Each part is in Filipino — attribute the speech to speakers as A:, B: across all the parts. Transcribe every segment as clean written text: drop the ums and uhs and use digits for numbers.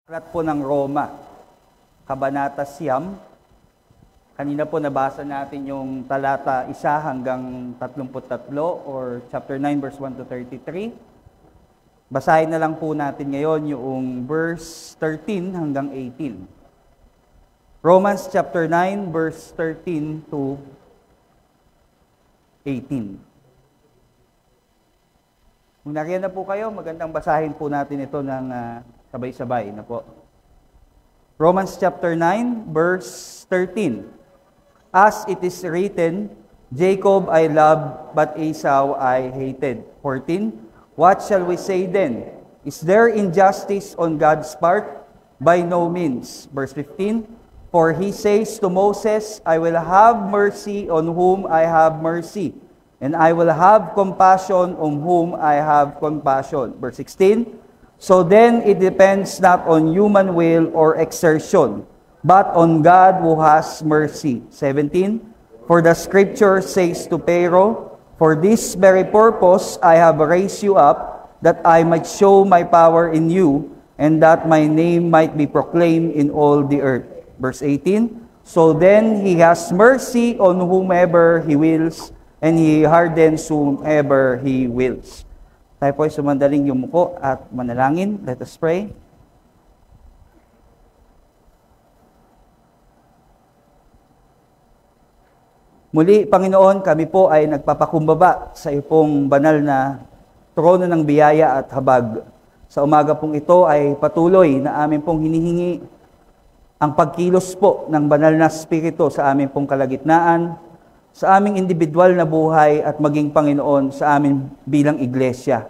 A: Aklat po ng Roma, Kabanata 9. Kanina po nabasa natin yung talata 1 hanggang 33 or chapter 9 verse 1 to 33. Basahin na lang po natin ngayon yung verse 13 hanggang 18. Romans chapter 9 verse 13 to 18. Kung nariyan na po kayo, magandang basahin po natin ito ng sabay-sabay na po. Romans chapter 9 verse 13. As it is written, Jacob I loved, but Esau I hated. 14. What shall we say then? Is there injustice on God's part? By no means. Verse 15. For he says to Moses, I will have mercy on whom I have mercy, and I will have compassion on whom I have compassion. Verse 16. So then it depends not on human will or exertion, but on God who has mercy. 17. For the scripture says to Pharaoh, for this very purpose I have raised you up, that I might show my power in you, and that my name might be proclaimed in all the earth. Verse 18. So then he has mercy on whomever he wills, and he hardens whomever he wills. Tayo po ay sumandaling yumuko at manalangin. Let us pray. Muli, Panginoon, kami po ay nagpapakumbaba sa iyo pong banal na trono ng biyaya at habag. Sa umaga pong ito ay patuloy na amin pong hinihingi ang pagkilos po ng banal na Espiritu sa amin pong kalagitnaan, sa aming individual na buhay at maging Panginoon sa amin bilang iglesia.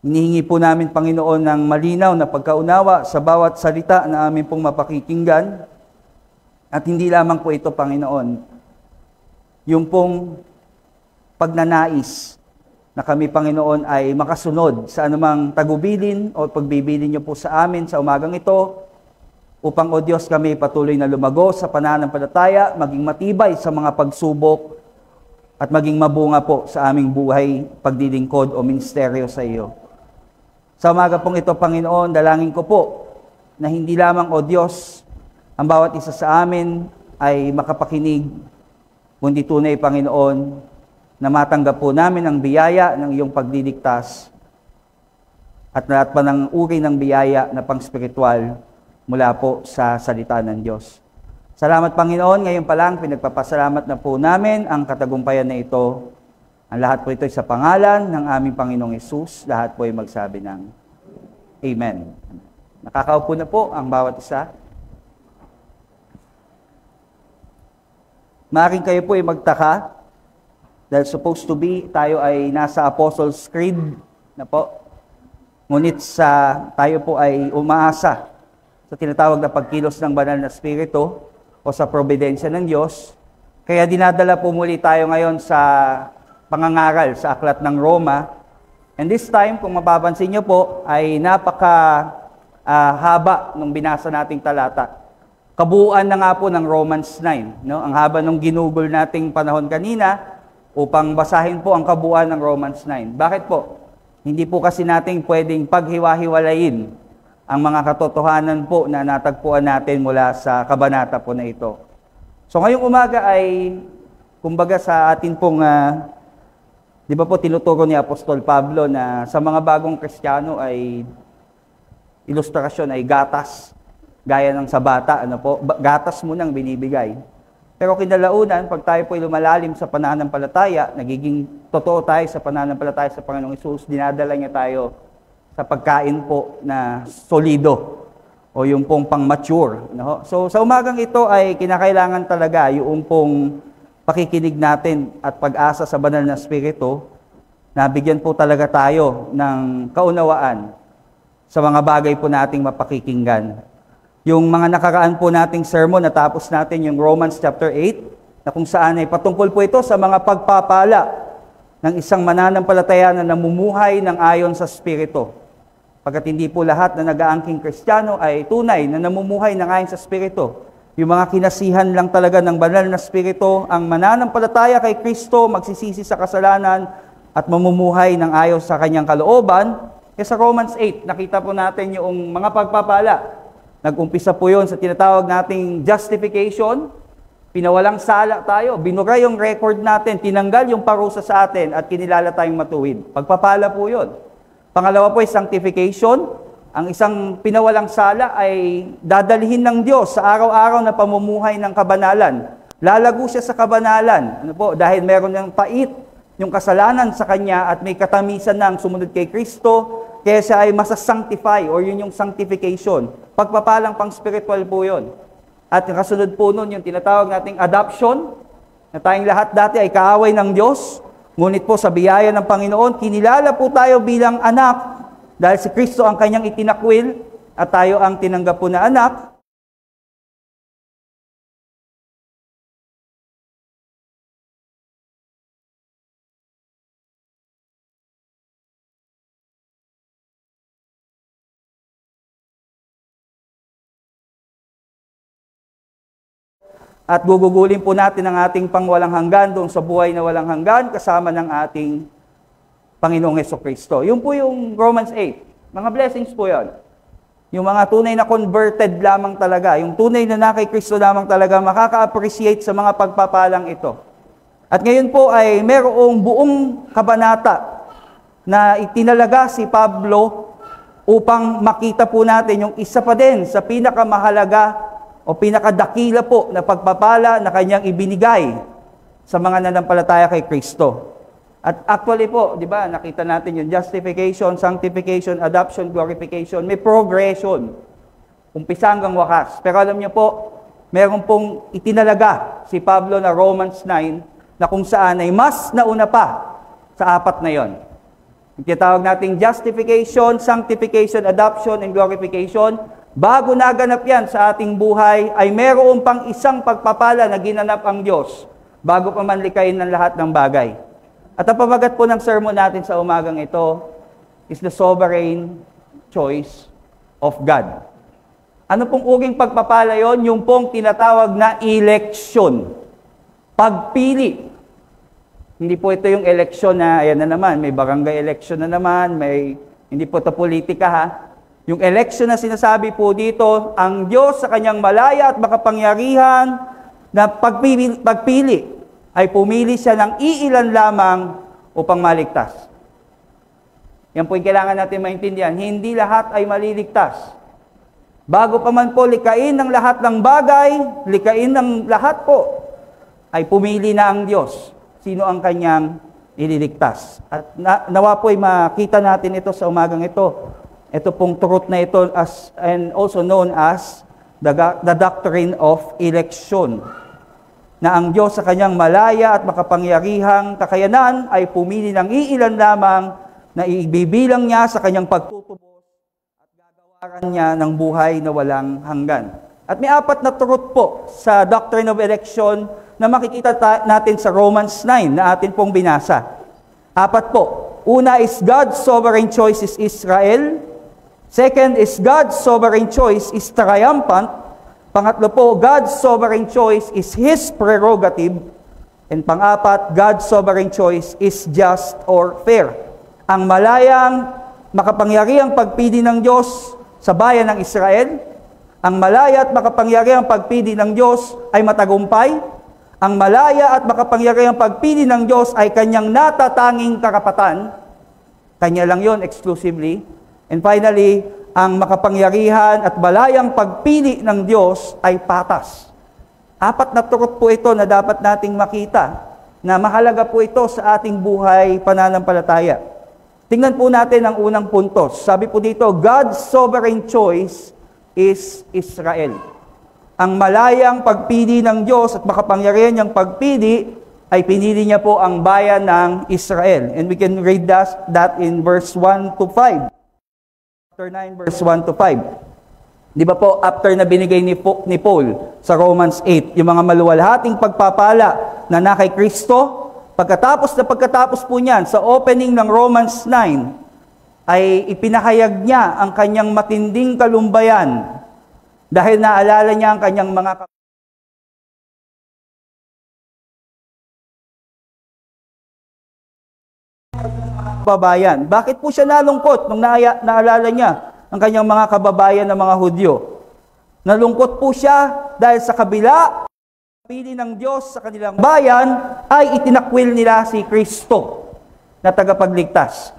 A: Hinihingi po namin, Panginoon, ng malinaw na pagkaunawa sa bawat salita na amin pong mapakikinggan. At hindi lamang po ito, Panginoon, yung pong pagnanais na kami, Panginoon, ay makasunod sa anumang tagubilin o pagbibilin niyo po sa amin sa umagang ito, upang, O Diyos, kami patuloy na lumago sa pananampalataya, maging matibay sa mga pagsubok, at maging mabunga po sa aming buhay, pagdilingkod o ministeryo sa iyo. Sa umaga pong ito, Panginoon, dalangin ko po na hindi lamang, O Diyos, ang bawat isa sa amin ay makapakinig, kundi tunay, Panginoon, na matanggap po namin ang biyaya ng iyong pagliligtas at lahat pa ng uri ng biyaya na pang-spiritual mula po sa salita ng Diyos. Salamat, Panginoon. Ngayon pa lang, pinagpapasalamat na po namin ang katagumpayan na ito. Ang lahat po ito ay sa pangalan ng aming Panginoong Hesus. Lahat po ay magsabi ng Amen. Nakakaupo na po ang bawat isa. Maaaring kayo po ay magtaka dahil supposed to be tayo ay nasa Apostles' Creed na po. Ngunit tayo po ay umaasa sa tinatawag na pagkilos ng banal na Espiritu o sa providensya ng Diyos. Kaya dinadala po muli tayo ngayon sa pangangaral sa Aklat ng Roma. And this time, kung mapapansin niyo po, ay haba nung binasa nating talata. Kabuuan na nga po ng Romans 9. No? Ang haba nung ginugol nating panahon kanina upang basahin po ang kabuuan ng Romans 9. Bakit po? Hindi po kasi natin pwedeng paghiwa-hiwalayin ang mga katotohanan po na natagpuan natin mula sa kabanata po na ito. So ngayong umaga ay, kumbaga sa atin pong, di ba po tinuturo ni Apostol Pablo na sa mga bagong Kristiyano ay ilustrasyon ay gatas, gaya ng sa bata, gatas mo nang binibigay. Pero kinalaunan, pag tayo po ay lumalalim sa pananampalataya, nagiging totoo tayo sa pananampalataya sa Panginoong Hesus, dinadala niya tayo sa pagkain po na solido o yung pong pang-mature. No? So sa umagang ito ay kinakailangan talaga yung pong pakikinig natin at pag-asa sa banal na Espiritu na bigyan po talaga tayo ng kaunawaan sa mga bagay po nating mapakikinggan. Yung mga nakaraan po nating sermon, natapos natin yung Romans chapter 8 na kung saan ay patungkol po ito sa mga pagpapala ng isang mananampalataya na namumuhay ng ayon sa Espiritu. Pagkat hindi po lahat na nag-aangking Kristiyano ay tunay na namumuhay ng ayon sa Espiritu. Yung mga kinasihan lang talaga ng banal na Espiritu, ang mananampalataya kay Kristo, magsisisi sa kasalanan at mamumuhay ng ayon sa kanyang kalooban, Kaya sa Romans 8, nakita po natin yung mga pagpapala. Nag-umpisa po yun sa tinatawag nating justification. Pinawalang sala tayo, binura yung record natin, tinanggal yung parusa sa atin at kinilala tayong matuwid. Pagpapala po yun. Pangalawa po ay sanctification. Ang isang pinawalang sala ay dadalhin ng Diyos sa araw-araw na pamumuhay ng kabanalan. Lalago siya sa kabanalan. Ano po? Dahil meron ng pait yung kasalanan sa kanya at may katamisan ng sumunod kay Kristo, kaya siya ay masasanctify or yun yung sanctification. Pagpapalang pang spiritual po yun. At yung kasunod po nun, yung tinatawag nating adoption, na tayong lahat dati ay kaaway ng Diyos, ngunit po sa biyaya ng Panginoon, kinilala po tayo bilang anak, dahil si Kristo ang kanyang itinakwil, at tayo ang tinanggap po na anak. At gugugulin po natin ang ating pangwalang hanggan doon sa buhay na walang hanggan kasama ng ating Panginoong Hesukristo. Yun po yung Romans 8. Mga blessings po yun. Yung mga tunay na converted lamang talaga, yung tunay na kay Kristo lamang talaga makaka-appreciate sa mga pagpapalang ito. At ngayon po ay merong buong kabanata na itinalaga si Pablo upang makita po natin yung isa pa din sa pinakamahalaga o pinakadakila po na pagpapala na kanyang ibinigay sa mga nanampalataya kay Kristo. At actually po, di ba, nakita natin yung justification, sanctification, adoption, glorification, may progression. Umpisa hanggang wakas. Pero alam niyo po, meron pong itinalaga si Pablo na Romans 9 na kung saan ay mas nauna pa sa apat na yon. Yung tinatawag nating justification, sanctification, adoption, and glorification. Bago naganap yan sa ating buhay, ay meron pang isang pagpapala na ginanap ang Diyos bago pa man likayin ng lahat ng bagay. At ang pamagat po ng sermon natin sa umagang ito is the sovereign choice of God. Ano pong uging pagpapala yon? Yung pong tinatawag na election. Pagpili. Hindi po ito yung election na, ayan na naman, may barangay election na naman, hindi po ito politika ha. Yung election na sinasabi po dito, ang Diyos sa kanyang malaya at makapangyarihan na pagpili ay pumili siya ng iilan lamang upang maligtas. Yan po yung kailangan natin maintindihan. Hindi lahat ay maliligtas. Bago pa man po likain ng lahat ng bagay, likain ng lahat po, ay pumili na ang Diyos. Sino ang kanyang ililigtas. At nawa po ay makita natin ito sa umagang ito. Ito pong truth na ito and also known as the doctrine of election. Na ang Diyos sa kanyang malaya at makapangyarihang kakayanan ay pumili ng iilan lamang na ibibilang niya sa kanyang pagtutubos at gagawaran niya ng buhay na walang hanggan. At may apat na truth po sa doctrine of election na makikita natin sa Romans 9 na atin pong binasa. Apat po. Una is God's sovereign choice is Israel. Second is God's sovereign choice is triumphant. Pangatlo po, God's sovereign choice is His prerogative. And pang-apat, God's sovereign choice is just or fair. Ang malayang, makapangyarihang pagpili ng Diyos sa bayan ng Israel, ang malaya at makapangyarihang pagpili ng Diyos ay matagumpay. Ang malaya at makapangyarihang pagpili ng Diyos ay kanyang natatanging karapatan. Kanya lang yon exclusively. And finally, ang makapangyarihan at malayang pagpili ng Diyos ay patas. Apat na truth po ito na dapat nating makita na mahalaga po ito sa ating buhay pananampalataya. Tingnan po natin ang unang puntos. Sabi po dito, God's sovereign choice is Israel. Ang malayang pagpili ng Diyos at makapangyarihan niyang pagpili ay pinili niya po ang bayan ng Israel. And we can read that in verse 1 to 5. Chapter 9, verse 1 to 5. Di ba po, after na binigay ni Paul sa Romans 8, yung mga maluwalhating pagpapala na kay Kristo, pagkatapos po niyan, sa opening ng Romans 9, ay ipinahayag niya ang kanyang matinding kalumbayan dahil naalala niya ang kanyang mga kababayan. Bakit po siya nalungkot nung naalala niya ang kanyang mga kababayan na mga Hudyo? Nalungkot po siya dahil sa kabila pili ng Diyos sa kanilang bayan ay itinakwil nila si Kristo na tagapagligtas.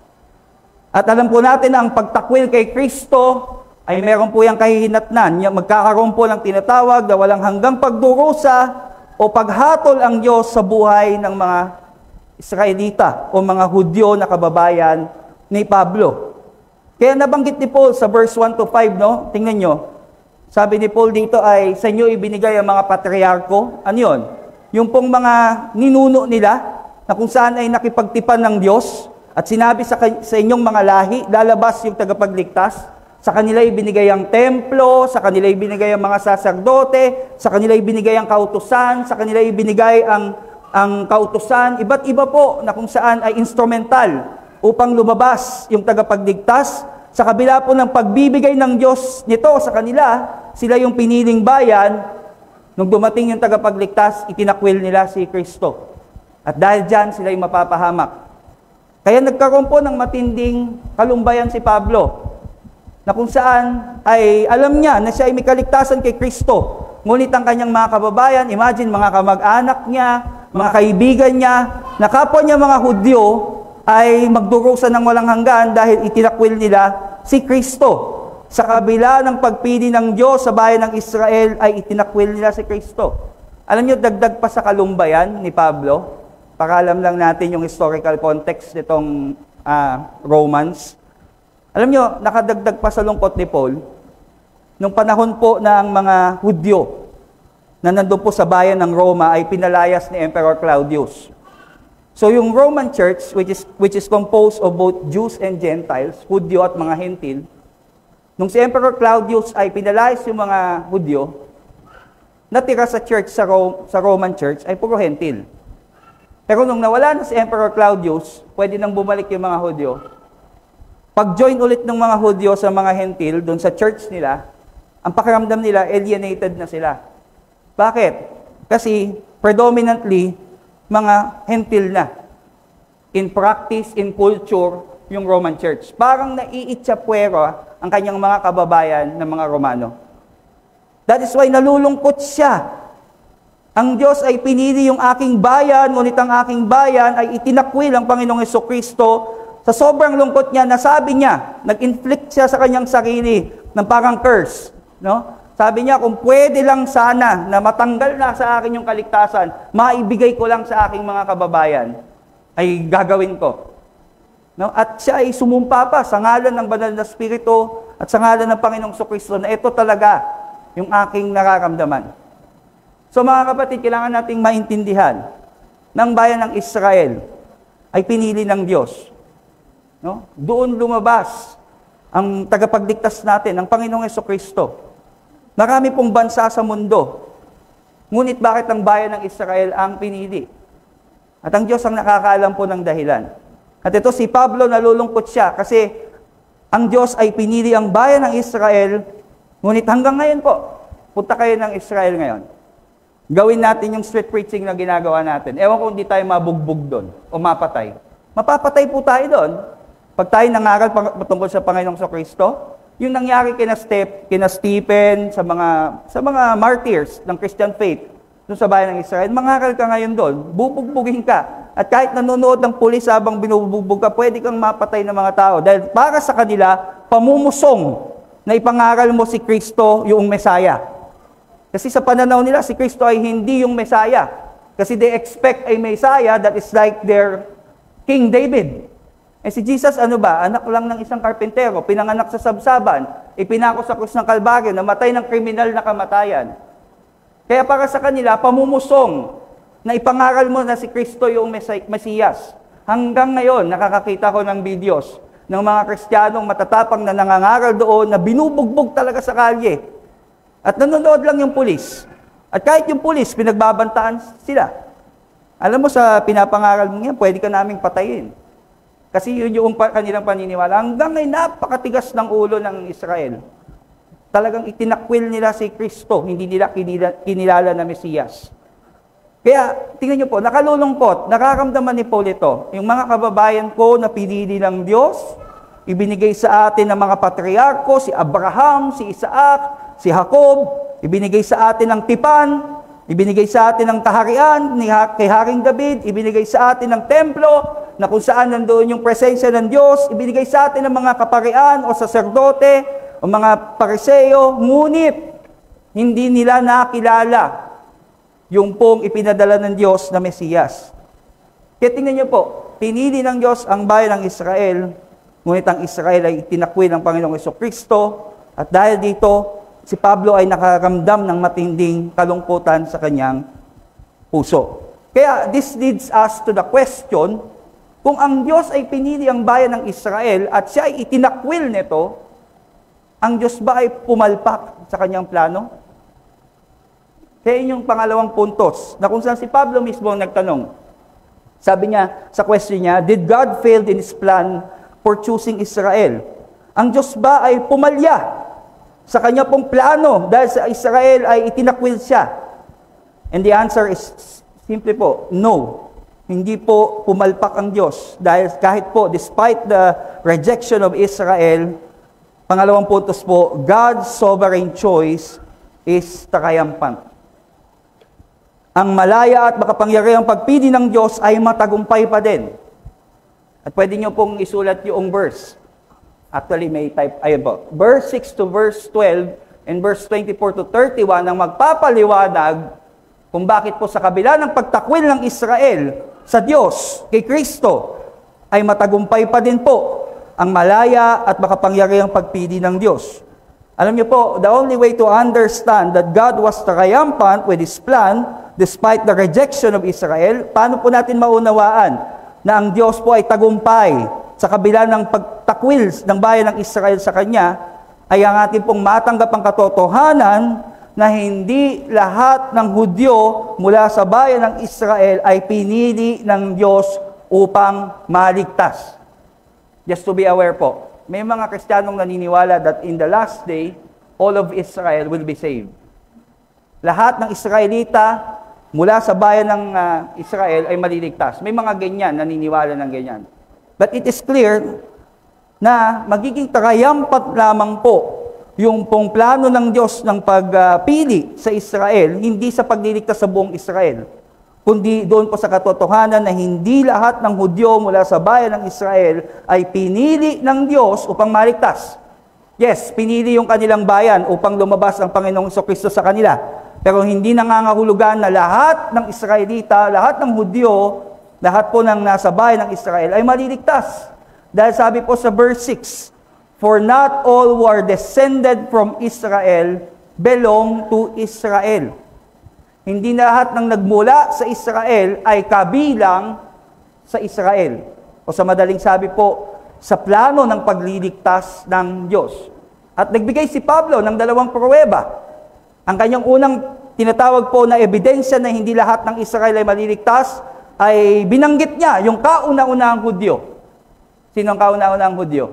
A: At alam po natin na ang pagtakwil kay Kristo ay meron po yung kahihinatnan. Magkakaroon po ng tinatawag na walang hanggang pagdurusa o paghatol ang Diyos sa buhay ng mga Israelita o mga Hudyo na kababayan ni Pablo. Kaya nabanggit ni Paul sa verse 1 to 5, no? Tingnan nyo. Sabi ni Paul dito ay, sa inyo ibinigay ang mga patriarko. Ano yun? Yung pong mga ninuno nila, na kung saan ay nakipagtipan ng Diyos, at sinabi sa inyong mga lahi, lalabas yung tagapagligtas. Sa kanila ibinigay ang templo, sa kanila ibinigay ang mga saserdote, sa kanila ibinigay ang kautusan, sa kanila ibinigay ang kautusan, iba't iba po na kung saan ay instrumental upang lumabas yung tagapagligtas. Sa kabila po ng pagbibigay ng Diyos nito sa kanila, sila yung piniling bayan. Nung dumating yung tagapagligtas, itinakwil nila si Kristo. At dahil dyan, sila yung mapapahamak. Kaya nagkaroon po ng matinding kalumbayan si Pablo, na kung saan ay alam niya na siya ay may kaligtasan kay Kristo. Ngunit ang kanyang mga kababayan, imagine mga kamag-anak niya, mga kaibigan niya, na kapwa niya mga Hudyo, ay magdurusa ng walang hanggan dahil itinakwil nila si Kristo. Sa kabila ng pagpili ng Diyos sa bayan ng Israel, ay itinakwil nila si Kristo. Alam niyo, dagdag pa sa kalumbayan ni Pablo, para alam lang natin yung historical context nitong Romans. Alam niyo, nakadagdag pa sa lungkot ni Paul, nung panahon po ng mga Hudyo na nandun po sa bayan ng Roma ay pinalayas ni Emperor Claudius. So yung Roman Church, which is composed of both Jews and Gentiles, Hudyo at mga Hentil, nung si Emperor Claudius ay pinalayas yung mga Hudyo, natira sa church sa Roman Church ay puro Hentil. Pero nung nawala na si Emperor Claudius, pwede nang bumalik yung mga Hudyo. Pag-join ulit ng mga Hudyo sa mga Hentil, doon sa church nila, ang pakiramdam nila, alienated na sila. Bakit? Kasi predominantly, mga Hentil na. In practice, in culture, yung Roman Church. Parang naiitsapuera ang kanyang mga kababayan ng mga Romano. That is why nalulungkot siya. Ang Diyos ay pinili yung aking bayan, ngunit ang aking bayan ay itinakwil ang Panginoong Jesucristo. Sa sobrang lungkot niya, nasabi niya, nag-inflict siya sa kanyang sarili ng parang curse. No? Sabi niya, kung pwede lang sana na matanggal na sa akin yung kaligtasan, maibigay ko lang sa aking mga kababayan, ay gagawin ko. No? At siya ay sumumpa pa sa ngalan ng Banal na Espiritu at sa ngalan ng Panginoong Jesucristo na ito talaga yung aking nararamdaman. So mga kapatid, kailangan nating maintindihan ng bayan ng Israel ay pinili ng Diyos. No? Doon lumabas ang tagapagligtas natin, ang Panginoong Jesucristo. Marami pong bansa sa mundo. Ngunit bakit ang bayan ng Israel ang pinili? At ang Diyos ang nakakaalam po ng dahilan. At ito si Pablo, nalulungkot siya kasi ang Diyos ay pinili ang bayan ng Israel. Ngunit hanggang ngayon po, punta kayo ng Israel ngayon. Gawin natin yung street preaching na ginagawa natin. Ewan kung hindi tayo mabugbog doon o mapatay. Mapapatay po tayo doon. Pag tayo nangaral patungkol sa Panginoong Jesucristo, yung nangyari kina Stephen, sa mga martyrs ng Christian faith, doon sa bayan ng Israel, mangaral ka ngayon doon, bubugbugin ka. At kahit nanonood ng pulis habang binubugbog ka, pwede kang mapatay ng mga tao. Dahil para sa kanila, pamumusong na ipangaral mo si Kristo, yung Mesaya. Kasi sa pananaw nila, si Kristo ay hindi yung Mesaya. Kasi they expect a Messiah that is like their King David. Eh si Jesus, ano ba? Anak lang ng isang karpentero, pinanganak sa sabsaban, ipinako sa krus ng Kalbaryo, namatay ng kriminal na kamatayan. Kaya para sa kanila, pamumusong na ipangaral mo na si Kristo yung Mesiyas. Hanggang ngayon, nakakakita ko ng videos ng mga Kristiyanong matatapang na nangangaral doon na binubugbog talaga sa kalye. At nanonood lang yung pulis. At kahit yung pulis, pinagbabantaan sila. Alam mo, sa pinapangaral mo yan, pwede ka naming patayin. Kasi yun yung kanilang paniniwala. Hanggang ngayon, napakatigas ng ulo ng Israel. Talagang itinakwil nila si Kristo, hindi nila kinilala na Mesiyas. Kaya, tingnan niyo po, nakalulungkot, nakaramdaman ni Paul ito. Yung mga kababayan ko na pinili ng Diyos, ibinigay sa atin ng mga patriarko, si Abraham, si Isaac, si Jacob, ibinigay sa atin ng tipan, ibinigay sa atin ng kaharian kay Haring David, ibinigay sa atin ng templo, na kung saan nandoon yung presensya ng Diyos, ibinigay sa atin ng mga kaparian o saserdote o mga pariseo, ngunit hindi nila nakilala yung pong ipinadala ng Diyos na Mesiyas. Kaya tingnan niyo po, pinili ng Diyos ang bayan ng Israel, ngunit ang Israel ay tinakwil ng Panginoong Jesucristo, at dahil dito, si Pablo ay nakaramdam ng matinding kalungkutan sa kanyang puso. Kaya this leads us to the question, kung ang Diyos ay pinili ang bayan ng Israel at siya ay itinakwil nito, ang Diyos ba ay pumalpak sa kanyang plano? Kaya yung pangalawang puntos, na kung saan si Pablo mismo ang nagtanong. Sabi niya, sa question niya, did God fail in His plan for choosing Israel? Ang Diyos ba ay pumalya sa kanya pong plano dahil sa Israel ay itinakwil siya? And the answer is simply po, no. Hindi po pumalpak ang Diyos. Dahil kahit po, despite the rejection of Israel, pangalawang puntos po, God's sovereign choice is triumphant. Ang malaya at makapangyarihang pagpili ng Diyos ay matagumpay pa din. At pwede nyo pong isulat yung verse. Actually, may type, ayun po. Verse 6 to verse 12 and verse 24 to 31 ang magpapaliwanag kung bakit po sa kabila ng pagtakwil ng Israel sa Diyos, kay Kristo, ay matagumpay pa din po ang malaya at makapangyarihang pagpili ng Diyos. Alam niyo po, the only way to understand that God was triumphant with His plan despite the rejection of Israel, paano po natin maunawaan na ang Diyos po ay tagumpay sa kabila ng pagtakwil ng bayan ng Israel sa Kanya, ay ang ating pong matanggap ang katotohanan na hindi lahat ng Hudyo mula sa bayan ng Israel ay pinili ng Diyos upang maligtas. Just to be aware po, may mga Kristiyanong naniniwala that in the last day, all of Israel will be saved. Lahat ng Israelita mula sa bayan ng Israel ay maliligtas. May mga ganyan, naniniwala ng ganyan. But it is clear na magiging triumphant lamang po yung pong plano ng Diyos ng pagpili sa Israel, hindi sa pagliligtas sa buong Israel, kundi doon po sa katotohanan na hindi lahat ng Hudyo mula sa bayan ng Israel ay pinili ng Diyos upang maligtas. Yes, pinili yung kanilang bayan upang lumabas ang Panginoong Jesucristo sa kanila. Pero hindi nangangahulugan na lahat ng Israelita, lahat ng Hudyo, lahat po ng nasa bayan ng Israel ay maliligtas. Dahil sabi po sa verse 6, for not all who are descended from Israel belong to Israel. Hindi lahat ng nagmula sa Israel ay kabilang sa Israel. O sa madaling sabi po, sa plano ng pagliligtas ng Diyos. At nagbigay si Pablo ng dalawang pruweba. Ang kanyang unang tinatawag po na ebidensya na hindi lahat ng Israel ay maliligtas, ay binanggit niya yung kauna-unahang Hudyo. Sino ang kauna-unahang Hudyo?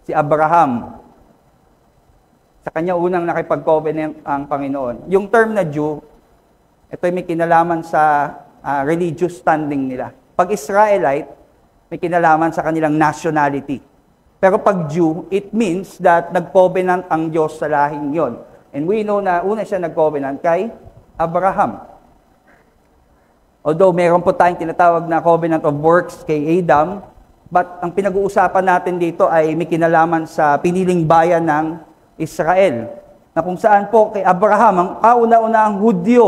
A: Si Abraham. Sa kanya unang nakipag-covenant ang Panginoon. Yung term na Jew, ito ay may kinalaman sa religious standing nila. Pag Israelite, may kinalaman sa kanilang nationality. Pero pag Jew, it means that nag-covenant ang Diyos sa lahing yon. And we know na una siya nag-covenant kay Abraham. Although meron po tayong tinatawag na covenant of works kay Adam, but ang pinag-uusapan natin dito ay may kinalaman sa piniling bayan ng Israel. Na kung saan po kay Abraham, ang kauna-unahang Hudyo.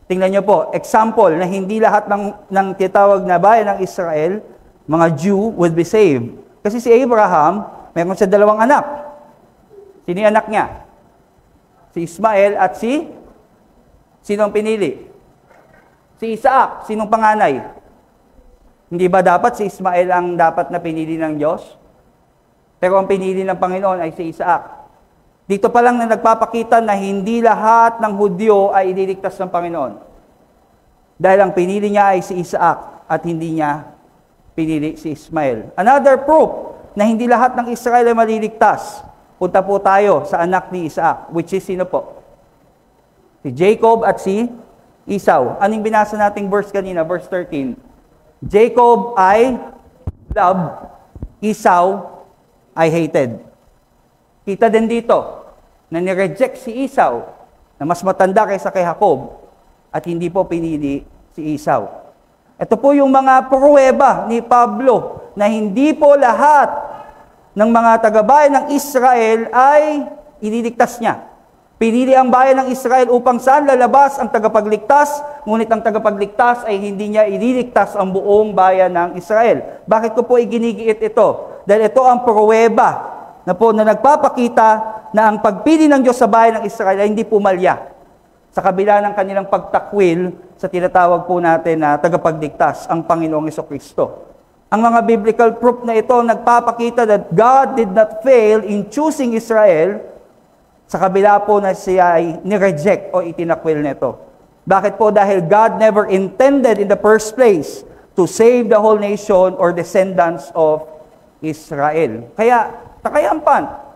A: Tingnan niyo po, example na hindi lahat ng tinatawag na bayan ng Israel, mga Jew, would be saved. Kasi si Abraham, meron siya dalawang anak. Sino yung anak niya? Si Ismael at sinong pinili? Si Isaac, sinong panganay? Hindi ba dapat si Ismael ang dapat na pinili ng Diyos? Pero ang pinili ng Panginoon ay si Isaac. Dito pa lang na nagpapakita na hindi lahat ng Hudyo ay ililigtas ng Panginoon. Dahil ang pinili niya ay si Isaac at hindi niya pinili si Ismael. Another proof na hindi lahat ng Israel ay maliligtas. Punta po tayo sa anak ni Isaac, which is sino po? Si Jacob at si Esau. Anong binasa nating verse kanina? Verse 13. Jacob I loved, Esau I hated. Kita din dito na nireject si Esau na mas matanda kaysa kay Jacob at hindi po pinili si Esau. Ito po yung mga pruweba ni Pablo na hindi po lahat ng mga taga-bayan ng Israel ay ililigtas niya. Pinili ang bayan ng Israel upang saan lalabas ang tagapagligtas, ngunit ang tagapagligtas ay hindi niya ililigtas ang buong bayan ng Israel. Bakit ko po iginigiit ito? Dahil ito ang pruweba na nagpapakita na ang pagpili ng Diyos sa bayan ng Israel ay hindi pumalya sa kabila ng kanilang pagtakwil sa tinatawag po natin na tagapagligtas, ang Panginoong Jesucristo. Ang mga biblical proof na ito nagpapakita that God did not fail in choosing Israel sa kabila po na siya ay nireject o itinakwil nito. Bakit po? Dahil God never intended in the first place to save the whole nation or descendants of Israel. Kaya, takayampan.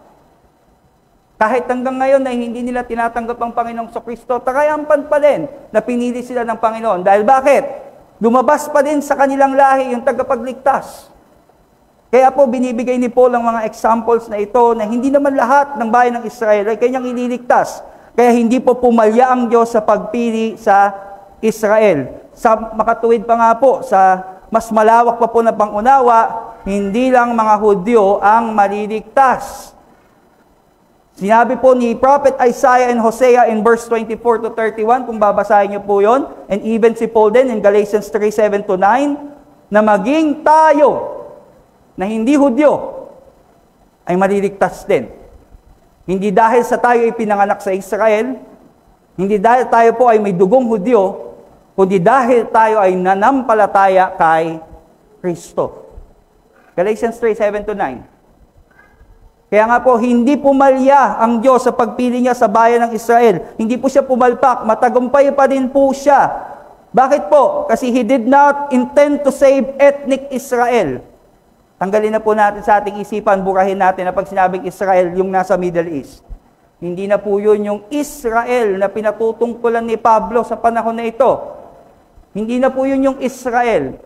A: Kahit hanggang ngayon na hindi nila tinatanggap ang Panginoong Kristo, takayampan pa din na pinili sila ng Panginoon. Dahil bakit? Lumabas pa din sa kanilang lahi yung tagapagligtas. Kaya po binibigay ni Paul ang mga examples na ito na hindi naman lahat ng bayan ng Israel ay kanyang ililigtas. Kaya hindi po pumalya ang Diyos sa pagpili sa Israel. Sa makatuwid pa nga po, sa mas malawak pa po na pangunawa, hindi lang mga Hudyo ang maliligtas. Sinabi po ni Prophet Isaiah and Hosea in verse 24 to 31, kung babasahin niyo po yon, and even si Paul din in Galatians 3:7 to 9, na maging tayo na hindi Hudyo ay maliligtas din. Hindi dahil sa tayo ay pinanganak sa Israel, hindi dahil tayo po ay may dugong Hudyo, kundi dahil tayo ay nanampalataya kay Kristo. Galatians 3:7 to 9. Kaya nga po, hindi pumalya ang Diyos sa pagpili niya sa bayan ng Israel. Hindi po siya pumalpak, matagumpay pa din po siya. Bakit po? Kasi He did not intend to save ethnic Israel. Tanggalin na po natin sa ating isipan, burahin natin na pag sinabing Israel, yung nasa Middle East. Hindi na po yun yung Israel na pinatutungkulan ni Pablo sa panahon na ito. Hindi na po yun yung Israel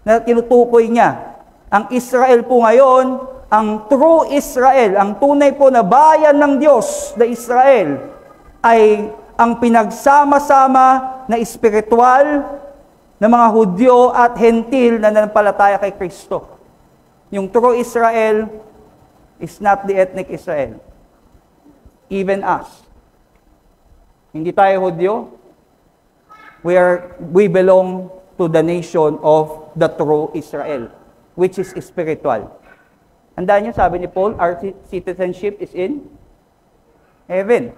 A: na tinutukoy niya. Ang Israel po ngayon, ang true Israel, ang tunay po na bayan ng Diyos na Israel, ay ang pinagsama-sama na espiritual na mga Hudyo at Hentil na nanampalataya kay Kristo. Yung true Israel is not the ethnic Israel. Even us. Hindi tayo Hudyo. We belong to the nation of the true Israel, which is spiritual. Handaan niyo, sabi ni Paul, our citizenship is in heaven.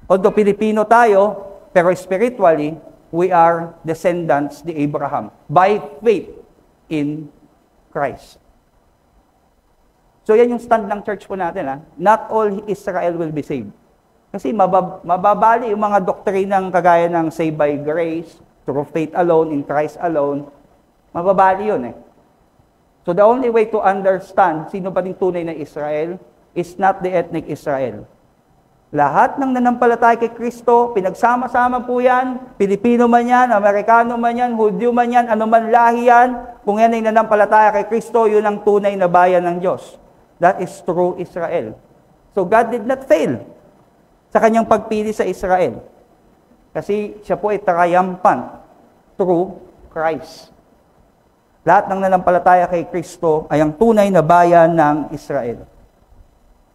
A: Although Pilipino tayo, pero spiritually, we are descendants ni Abraham by faith in Christ. So yan yung stand ng church po natin. Not all Israel will be saved. Kasi mababali yung mga doktrinang kagaya ng save by grace, through faith alone, in Christ alone. Mababali yun . So the only way to understand sino ba yung tunay na Israel is not the ethnic Israel. Lahat ng nanampalataya kay Kristo, pinagsama-sama po yan, Pilipino man yan, Amerikano man yan, Hudyo man yan, anuman lahi yan, kung yan ay nanampalataya kay Kristo, yun ang tunay na bayan ng Diyos. That is true Israel. So God did not fail sa kanyang pagpili sa Israel. Kasi siya po ay takayampan through Christ. Lahat ng nanampalataya kay Kristo ay ang tunay na bayan ng Israel.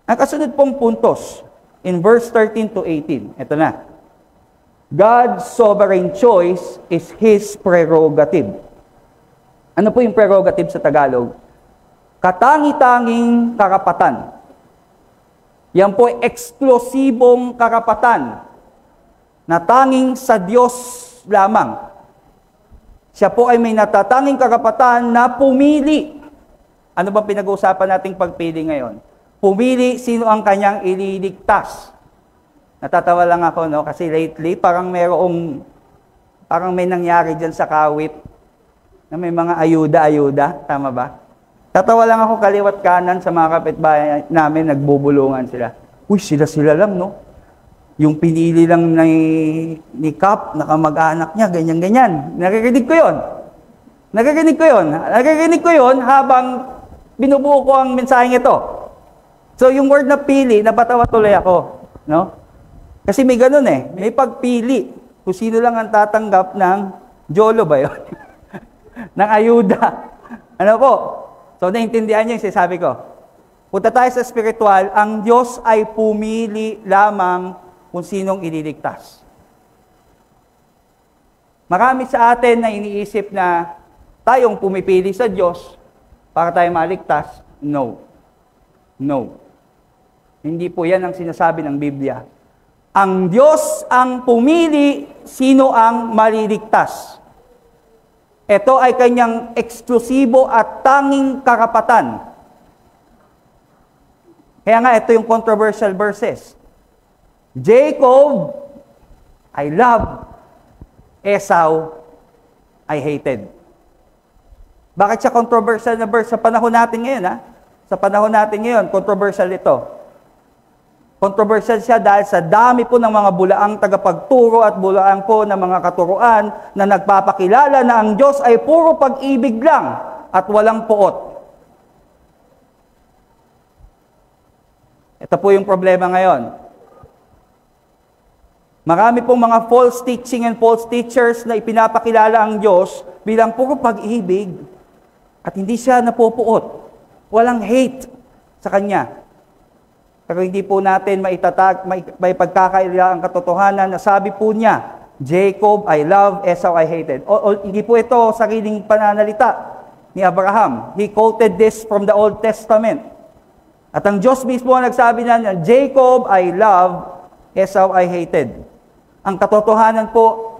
A: Ang kasunod pong puntos, in verse 13 to 18, ito na. God's sovereign choice is His prerogative. Ano po yung prerogative sa Tagalog? Katangi-tanging karapatan. Yan po ay eksklusibong karapatan na tanging sa Diyos lamang. Siya po ay may natatanging karapatan na pumili. Ano ba pinag-uusapan nating pagpili ngayon? Pumili sino ang kanyang ililigtas. Natatawa lang ako, no? Kasi lately, parang may nangyari dyan sa Kawit na may mga ayuda-ayuda. Tama ba? Tatawa lang ako kaliwat kanan sa mga kapitbahay namin, nagbubulungan sila. Uy, sila lang, no? Yung pinili lang ni Kap, na kamag-anak niya, ganyan-ganyan. Naririnig ko yun. Naririnig ko yun habang binubuo ko ang mensaheng ito. So yung word na pili, napatawa tuloy ako. No? Kasi may ganun may pagpili. Kung sino lang ang tatanggap ng jolo ba yun? ng ayuda. Ano po? So naintindihan niyo yung sinasabi ko. Punta tayo sa spiritual, ang Diyos ay pumili lamang kung sinong ililigtas. Marami sa atin na iniisip na tayong pumipili sa Diyos para tayo maligtas. No. Hindi po yan ang sinasabi ng Biblia. Ang Diyos ang pumili sino ang maliligtas. Ito ay kanyang eksklusibo at tanging karapatan. Kaya nga, ito yung controversial verses. Jacob, I love. Esau, I hated. Bakit siya controversial na verse sa panahon natin ngayon, Sa panahon natin ngayon, controversial ito. Controversial siya dahil sa dami po ng mga bulaang tagapagturo at bulaang po ng mga katuruan na nagpapakilala na ang Diyos ay puro pag-ibig lang at walang puot. Ito po yung problema ngayon. Marami pong mga false teaching and false teachers na ipinapakilala ang Diyos bilang puro pag-ibig at hindi siya napupuot. Walang hate sa Kanya. Pero hindi po natin may pagkakaila ang katotohanan na sabi po niya, Jacob I love, Esau I hated. Hindi po ito sariling pananalita ni Abraham. He quoted this from the Old Testament. At ang Diyos mismo ang nagsabi na, Jacob I love, Esau I hated. Ang katotohanan po,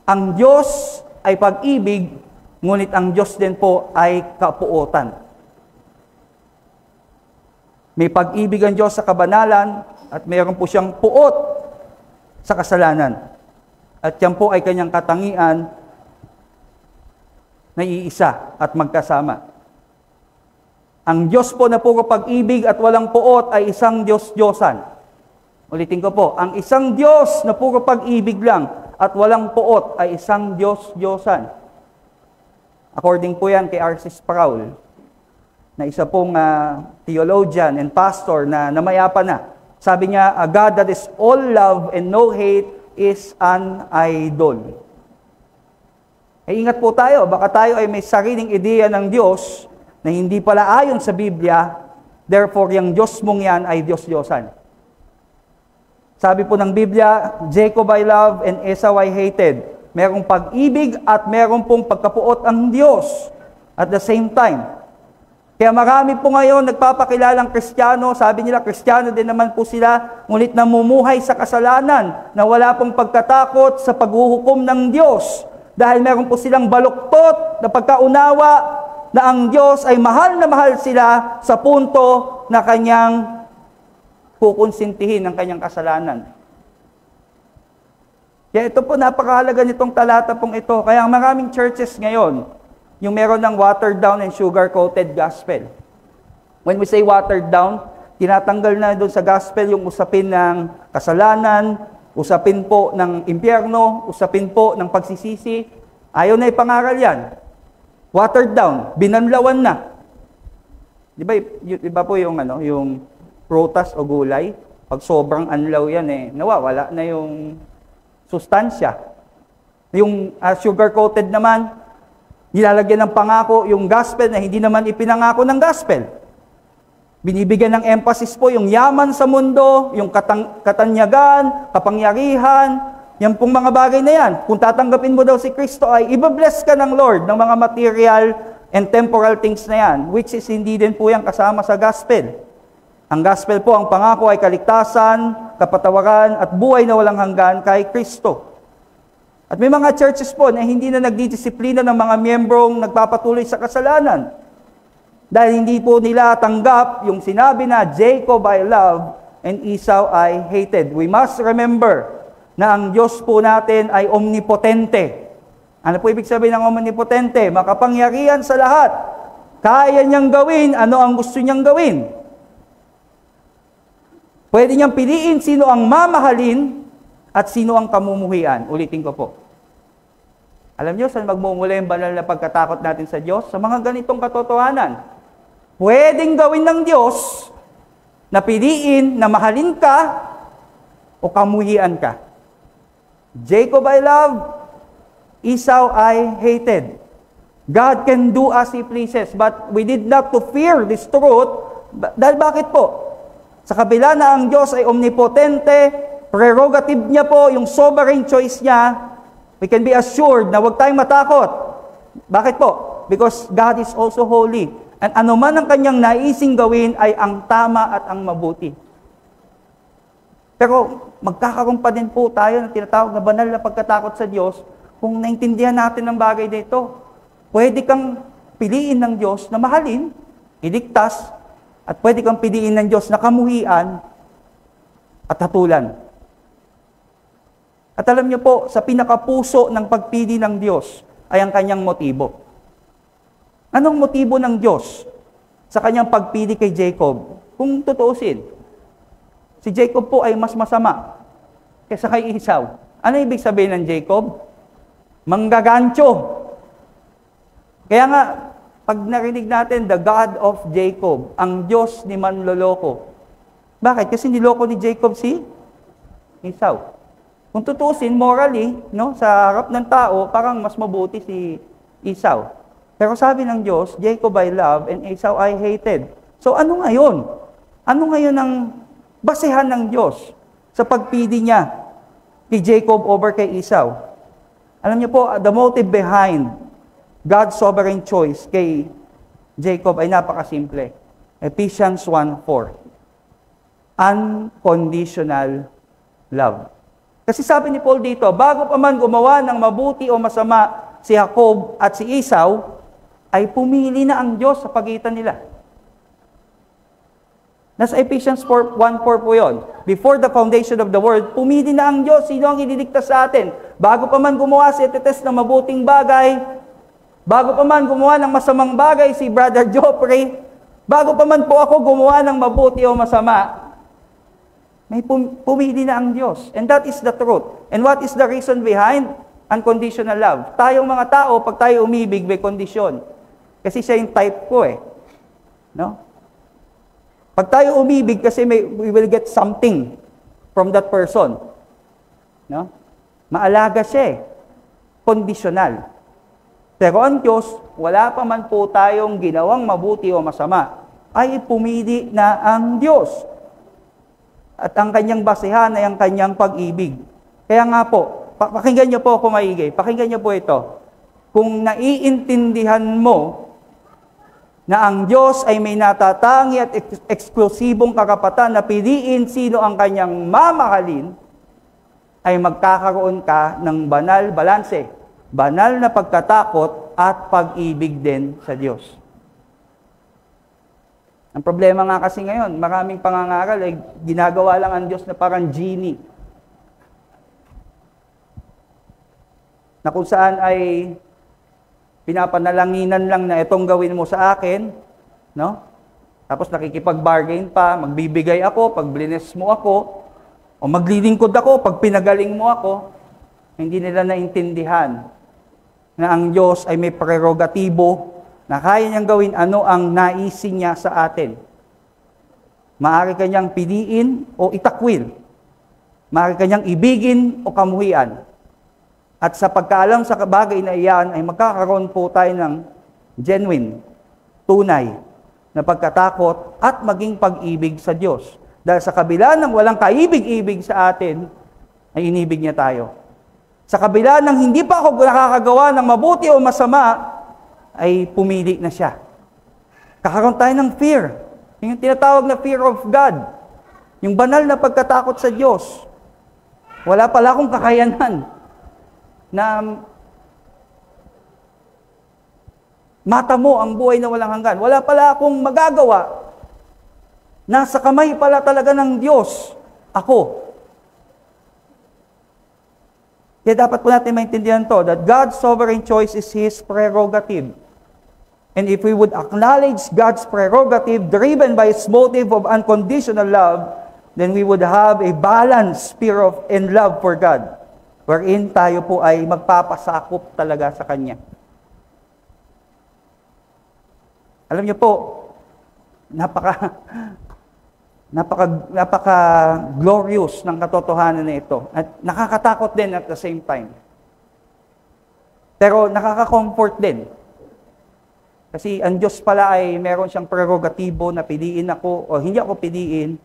A: ang Diyos ay pag-ibig, ngunit ang Diyos din po ay kapuotan. May pag-ibig ang Diyos sa kabanalan at mayroon po siyang puot sa kasalanan. At yan po ay kanyang katangian na iisa at magkasama. Ang Diyos po na puro pag-ibig at walang puot ay isang Diyos-Diyosan. Ulitin ko po, ang isang Diyos na puro pag-ibig lang at walang puot ay isang Diyos-Diyosan. According po yan kay R.C. Sproul, na isa pong theologian and pastor na namayapa na. Sabi niya, a God that is all love and no hate is an idol. Ingat po tayo, baka tayo ay may sariling ideya ng Diyos na hindi pala ayon sa Biblia, therefore yung Diyos mong yan ay Diyos-Diyosan. Sabi po ng Biblia, Jacob I love and Esau I hated. Merong pag-ibig at merong pong pagkapuot ang Diyos at the same time. Kaya marami po ngayon nagpapakilalang Kristiyano, sabi nila Kristiyano din naman po sila, ngunit namumuhay sa kasalanan na wala pong pagkatakot sa paghuhukom ng Diyos. Dahil meron po silang baluktot na pagkaunawa na ang Diyos ay mahal na mahal sila sa punto na kanyang kukonsintihin ang kanyang kasalanan. Kaya ito po, napakahalaga nitong talata pong ito. Kaya maraming churches ngayon, yung meron ng watered down and sugar-coated gospel. When we say watered down, tinatanggal na doon sa gospel yung usapin ng kasalanan, usapin po ng impyerno, usapin po ng pagsisisi. Ayaw na ipangaral yan. Watered down, binanlawan na. Di ba po yung prutas o gulay, pag sobrang anlaw yan nawawala na yung sustansya. Yung sugar-coated naman, nilalagyan ng pangako yung gospel na hindi naman ipinangako ng gospel. Binibigyan ng emphasis po yung yaman sa mundo, yung katanyagan, kapangyarihan, yan pong mga bagay na yan. Kung tatanggapin mo daw si Kristo ay ibabless ka ng Lord ng mga material and temporal things na yan, which is hindi din po yan kasama sa gospel. Ang gospel po, ang pangako ay kaligtasan, kapatawaran, at buhay na walang hanggan kay Kristo. At may mga churches po na hindi na nagdidisiplina ng mga miyembrong nagpapatuloy sa kasalanan. Dahil hindi po nila tanggap yung sinabi na Jacob I love and Esau I hated. We must remember na ang Diyos po natin ay omnipotente. Ano po ibig sabihin ng omnipotente? Makapangyarihan sa lahat. Kaya niyang gawin ano ang gusto niyang gawin. Pwede niyang piliin sino ang mamahalin at sino ang kamumuhian. Ulitin ko po. Alam niyo, saan magmumula yung banal na pagkatakot natin sa Diyos? Sa mga ganitong katotohanan. Pwedeng gawin ng Diyos na piliin na mahalin ka o kamuhian ka. Jacob I love, Esau I hated. God can do as He pleases, but we did not to fear this truth. Dahil bakit po? Sa kabila na ang Diyos ay omnipotente, prerogative niya po, yung sovereign choice niya, we can be assured na huwag tayong matakot. Bakit po? Because God is also holy. And anuman ang kanyang naising gawin ay ang tama at ang mabuti. Pero magkakaroon pa din po tayo ng tinatawag na banal na pagkatakot sa Diyos kung naintindihan natin ang bagay dito. Pwede kang piliin ng Diyos na mahalin, iligtas, at pwede kang piliin ng Diyos na kamuhian at hatulan. At alam niyo po, sa pinakapuso ng pagpili ng Diyos ay ang kanyang motibo. Anong motibo ng Diyos sa kanyang pagpili kay Jacob? Kung tutuusin, si Jacob po ay mas masama kaysa kay Esau. Ano ibig sabihin ng Jacob? Manggagancho. Kaya nga, pag narinig natin, the God of Jacob, ang Diyos ni manloloko. Bakit? Kasi niloko ni Jacob si Esau. Kung tutusin, morally, no, sa harap ng tao, parang mas mabuti si Esau. Pero sabi ng Diyos, Jacob I love and Esau I hated. So ano ngayon? Ano ngayon ang basehan ng Diyos sa pagpili niya kay Jacob over kay Esau? Alam niyo po, the motive behind God's sovereign choice kay Jacob ay napakasimple. Ephesians 1:4. Unconditional love. Kasi sabi ni Paul dito, bago pa man gumawa ng mabuti o masama si Jacob at si Esau, ay pumili na ang Diyos sa pagitan nila. Nasa Ephesians 1:4 po yun. Before the foundation of the world, pumili na ang Diyos. Sino ang ililigtas sa atin? Bago pa man gumawa si Etites ng mabuting bagay, bago pa man gumawa ng masamang bagay si Brother Joffrey, bago pa man po ako gumawa ng mabuti o masama, may pumili na ang Diyos. And that is the truth. And what is the reason behind unconditional love? Tayong mga tao, pag tayo umibig, may kondisyon. Kasi siya yung type ko eh. No? Pag tayo umibig, kasi we will get something from that person. No? Maalaga siya eh. Conditional. Pero ang Diyos, wala pa man po tayong ginawang mabuti o masama, ay pumili na ang Diyos. At ang kanyang basehan ay ang kanyang pag-ibig. Kaya nga po, pakinggan niyo po ako maigi, pakinggan niyo po ito. Kung naiintindihan mo na ang Diyos ay may natatangi at eksklusibong karapatan na piliin sino ang kanyang mamahalin, ay magkakaroon ka ng balanse. Banal na pagkatakot at pag-ibig din sa Diyos. Ang problema nga kasi ngayon, maraming pangangaral ay ginagawa lang ang Diyos na parang genie. Na kung saan ay pinapanalanginan lang na itong gawin mo sa akin, no? Tapos nakikipag-bargain pa, magbibigay ako pag blines mo ako, o maglilingkod ako pag pinagaling mo ako. Hindi nila naintindihan na ang Diyos ay may prerogatibo na kaya niyang gawin ano ang naisin niya sa atin. Maaari kanyang piliin o itakwil. Maaari kanyang ibigin o kamuhian. At sa pagkaalam sa bagay na iyan, ay magkakaroon po tayo ng genuine, tunay, na pagkatakot at maging pag-ibig sa Diyos. Dahil sa kabila ng walang kaibig-ibig sa atin, ay inibig niya tayo. Sa kabila ng hindi pa ako nakakagawa ng mabuti o masama, ay pumili na siya. Kakaroon tayo ng fear. Yung tinatawag na fear of God. Yung banal na pagkatakot sa Diyos. Wala pala akong kakayanan na matamo ang buhay na walang hanggan. Wala pala akong magagawa. Nasa kamay pala talaga ng Diyos ako. Kaya dapat po natin maintindihan to, that God's sovereign choice is His prerogative. And if we would acknowledge God's prerogative driven by His motive of unconditional love, then we would have a balanced spirit of and love for God, wherein tayo po ay magpapasakop talaga sa Kanya. Alam niyo po, napaka-glorious ng katotohanan na ito. At nakakatakot din at the same time. Pero nakaka-comfort din. Kasi ang Diyos pala ay meron siyang prerogatibo na piliin ako o hindi ako piliin.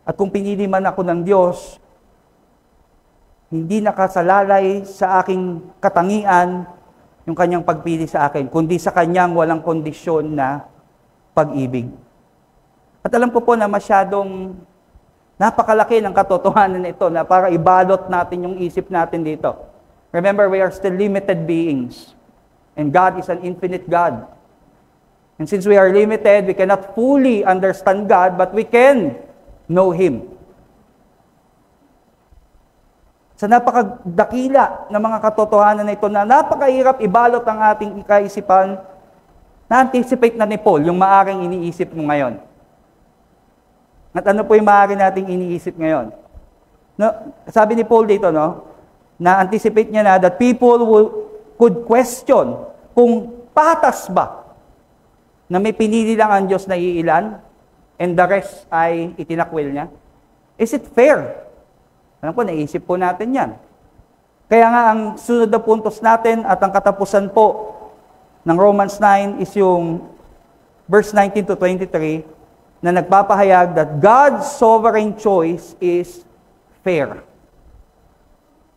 A: At kung pinili man ako ng Diyos, hindi nakasalalay sa aking katangian yung kanyang pagpili sa akin, kundi sa kanyang walang kondisyon na pag-ibig. At alam ko po na masyadong napakalaki ng katotohanan nito na para ibalot natin yung isip natin dito. Remember, we are still limited beings. And God is an infinite God. And since we are limited, we cannot fully understand God, but we can know Him. Sa napakadakila na mga katotohanan na ito na napakahirap ibalot ang ating kaisipan, na-anticipate na ni Paul yung maaring iniisip mo ngayon. At ano po yung maaari nating iniisip ngayon? No, sabi ni Paul dito, no, na-anticipate niya na that people could question kung patas ba na may pinili lang ang Diyos na iilan and the rest ay itinakwil niya? Is it fair? Alam ko, naisip po natin yan. Kaya nga, ang sunod na puntos natin at ang katapusan po ng Romans 9 is yung verse 19 to 23 na nagpapahayag that God's sovereign choice is fair.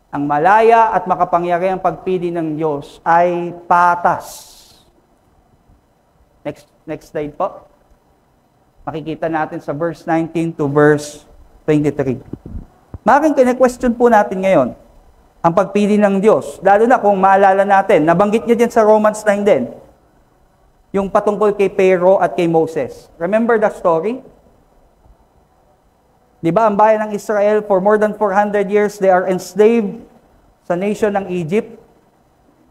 A: Ang malaya at makapangyarihang pagpili ng Diyos ay patas. Next slide po. Makikita natin sa verse 19 to verse 23. Maring kine-question po natin ngayon ang pagpili ng Diyos. Lalo na kung maalala natin, nabanggit niya din sa Romans 9 din, yung patungkol kay Pharaoh at kay Moses. Remember the story? Di ba, ang bayan ng Israel, for more than 400 years, they are enslaved sa nation ng Egypt.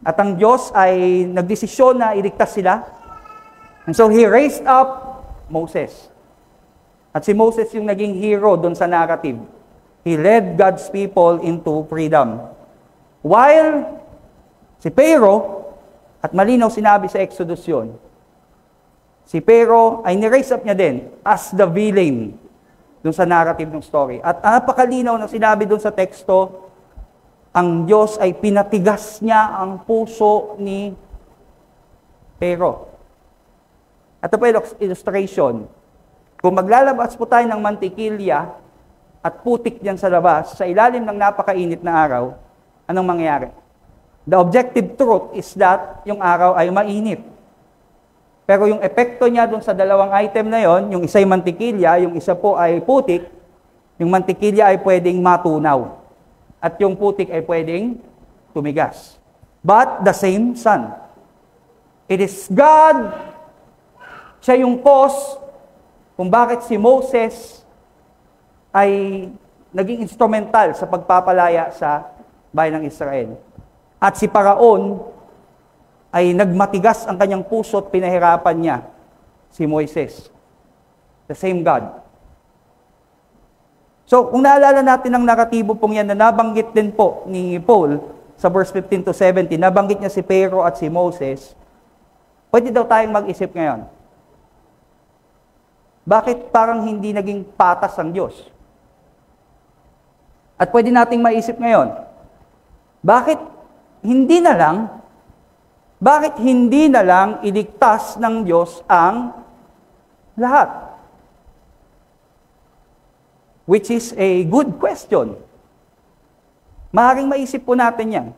A: At ang Diyos ay nagdesisyon na iligtas sila. And so He raised up Moses. At si Moses yung naging hero doon sa narrative. He led God's people into freedom. While si Pharaoh, at malinaw sinabi sa Exodus yun, si Pharaoh ay ni-raise up niya din as the villain doon sa narrative ng story. At napakalinaw na sinabi doon sa teksto, ang Diyos ay pinatigas niya ang puso ni Pharaoh. Ito po yung illustration. Kung maglalabas po tayo ng mantikilya at putik diyan sa labas, sa ilalim ng napakainit na araw, anong mangyayari? The objective truth is that yung araw ay mainit. Pero yung epekto niya dun sa dalawang item na yon, yung isa ay mantikilya, yung isa po ay putik, yung mantikilya ay pwedeng matunaw. At yung putik ay pwedeng tumigas. But the same sun. It is God, siya yung cause kung bakit si Moses ay naging instrumental sa pagpapalaya sa bayan ng Israel. At si Paraon ay nagmatigas ang kanyang puso at pinahirapan niya si Moises. The same God. So, kung naalala natin ang naratibo pong yan na nabanggit din po ni Paul sa verse 15 to 17, nabanggit niya si Pharaoh at si Moses, pwede daw tayong mag-isip ngayon. Bakit parang hindi naging patas ang Diyos? At pwede nating maisip ngayon, bakit hindi na lang iligtas ng Diyos ang lahat? Which is a good question. Maaaring maisip po natin yan.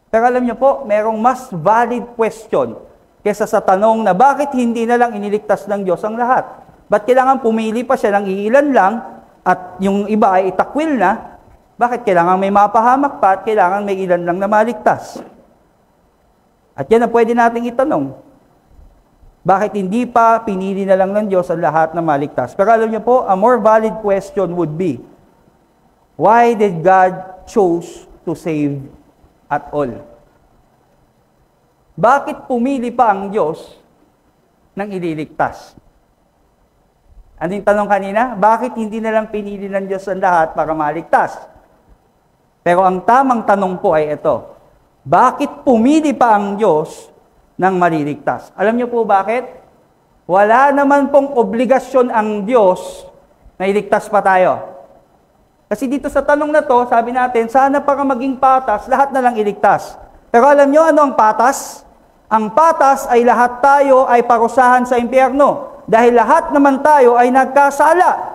A: Pero alam niyo po, merong mas valid question kesa sa tanong na bakit hindi na lang iniligtas ng Diyos ang lahat? Ba't kailangan pumili pa siya ng iilan lang at yung iba ay itakwil na? Bakit kailangan may mapahamak pa at kailangan may ilan lang na maligtas? At yan ang pwede nating itanong. Bakit hindi pa pinili na lang ng Diyos ang lahat na maligtas? Pero alam niyo po, a more valid question would be, why did God choose to save at all? Bakit pumili pa ang Diyos ng ililigtas? Ano yung tanong kanina? Bakit hindi na lang pinili ng Diyos ang lahat para maligtas? Pero ang tamang tanong po ay ito. Bakit pumili pa ang Diyos ng maliligtas? Alam niyo po bakit? Wala naman pong obligasyon ang Diyos na iligtas pa tayo. Kasi dito sa tanong na to, sabi natin, sana para maging patas, lahat na lang iligtas. Pero alam niyo ano ang patas? Ang patas ay lahat tayo ay parusahan sa impyerno. Dahil lahat naman tayo ay nagkasala.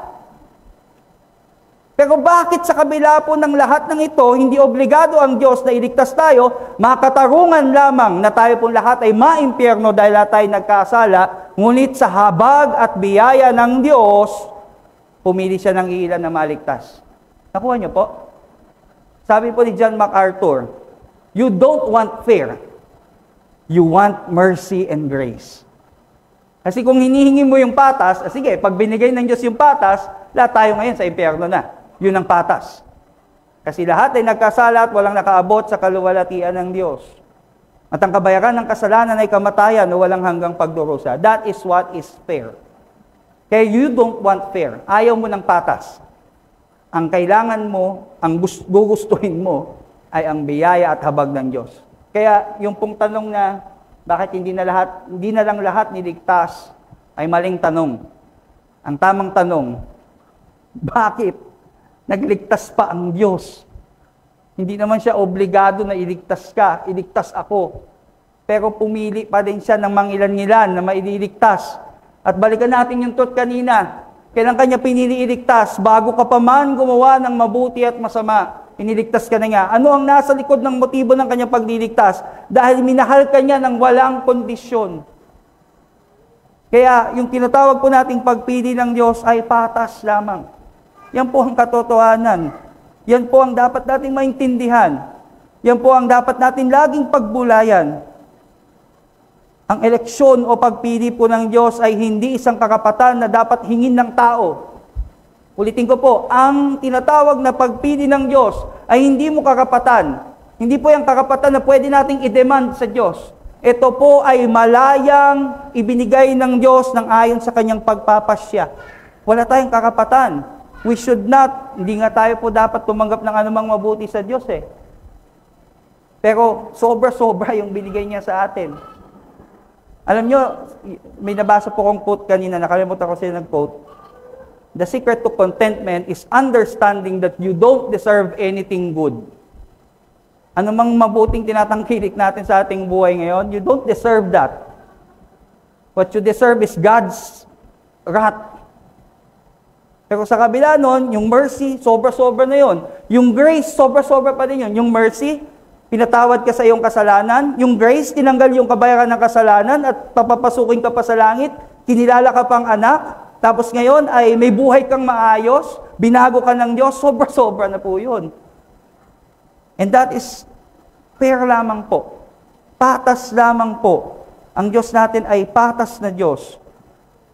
A: Pero bakit sa kabila po ng lahat ng ito, hindi obligado ang Diyos na iligtas tayo, makatarungan lamang na tayo pong lahat ay maimpyerno dahil lahat tayo nagkasala, ngunit sa habag at biyaya ng Diyos, pumili siya ng iilan na maligtas. Nakuha niyo po? Sabi po ni John MacArthur, you don't want fear, you want mercy and grace. Kasi kung hinihingi mo yung patas, sige, pag binigay ng Diyos yung patas, lahat tayo ngayon sa impyerno na. Yun ang patas. Kasi lahat ay nagkasala at walang nakaabot sa kaluwalhatian ng Diyos. At ang kabayaran ng kasalanan ay kamatayan o walang hanggang pagdurusa. That is what is fair. Kaya you don't want fair. Ayaw mo ng patas. Ang kailangan mo, ang gugustuhin mo, ay ang biyaya at habag ng Diyos. Kaya yung pong tanong na, bakit hindi na lang lahat niligtas, ay maling tanong. Ang tamang tanong, bakit nagligtas pa ang Diyos? Hindi naman siya obligado na iligtas ka, iligtas ako. Pero pumili pa din siya ng mangilan-ngilan na maililigtas. At balikan natin yung thought kanina. Kailan kanya pinili iligtas? Bago ka pa man gumawa ng mabuti at masama, iniligtas ka na nga. Ano ang nasa likod ng motibo ng kanyang pagliligtas? Dahil minahal ka niya ng walang kondisyon. Kaya yung tinatawag po nating pagpili ng Diyos ay patas lamang. Yan po ang katotohanan. Yan po ang dapat nating maintindihan. Yan po ang dapat natin laging pagbulayan. Ang eleksyon o pagpili po ng Diyos ay hindi isang karapatan na dapat hingin ng tao. Ulitin ko po, ang tinatawag na pagpili ng Diyos ay hindi mo karapatan. Hindi po yung karapatan na pwede nating i-demand sa Diyos. Ito po ay malayang ibinigay ng Diyos ng ayon sa kanyang pagpapasya. Wala tayong karapatan. We should not, hindi nga tayo po dapat tumanggap ng anumang mabuti sa Diyos eh. Pero sobra-sobra yung binigay niya sa atin. Alam nyo, may nabasa po kong quote kanina, nakalimutan ko sila nag-quote. The secret to contentment is understanding that you don't deserve anything good. Ano mang mabuting tinatangkilik natin sa ating buhay ngayon, you don't deserve that. What you deserve is God's wrath. Pero sa kabila nun, yung mercy, sobra-sobra na yon. Yung grace, sobra-sobra pa din yun. Yung mercy, pinatawad ka sa iyong kasalanan. Yung grace, tinanggal yung kabayaran ng kasalanan at papapasukin ka pa sa langit. Kinilala ka pang anak. Tapos ngayon ay may buhay kang maayos. Binago ka ng Diyos. Sobra-sobra na po yun. And that is fair lamang po. Patas lamang po. Ang Diyos natin ay patas na Diyos.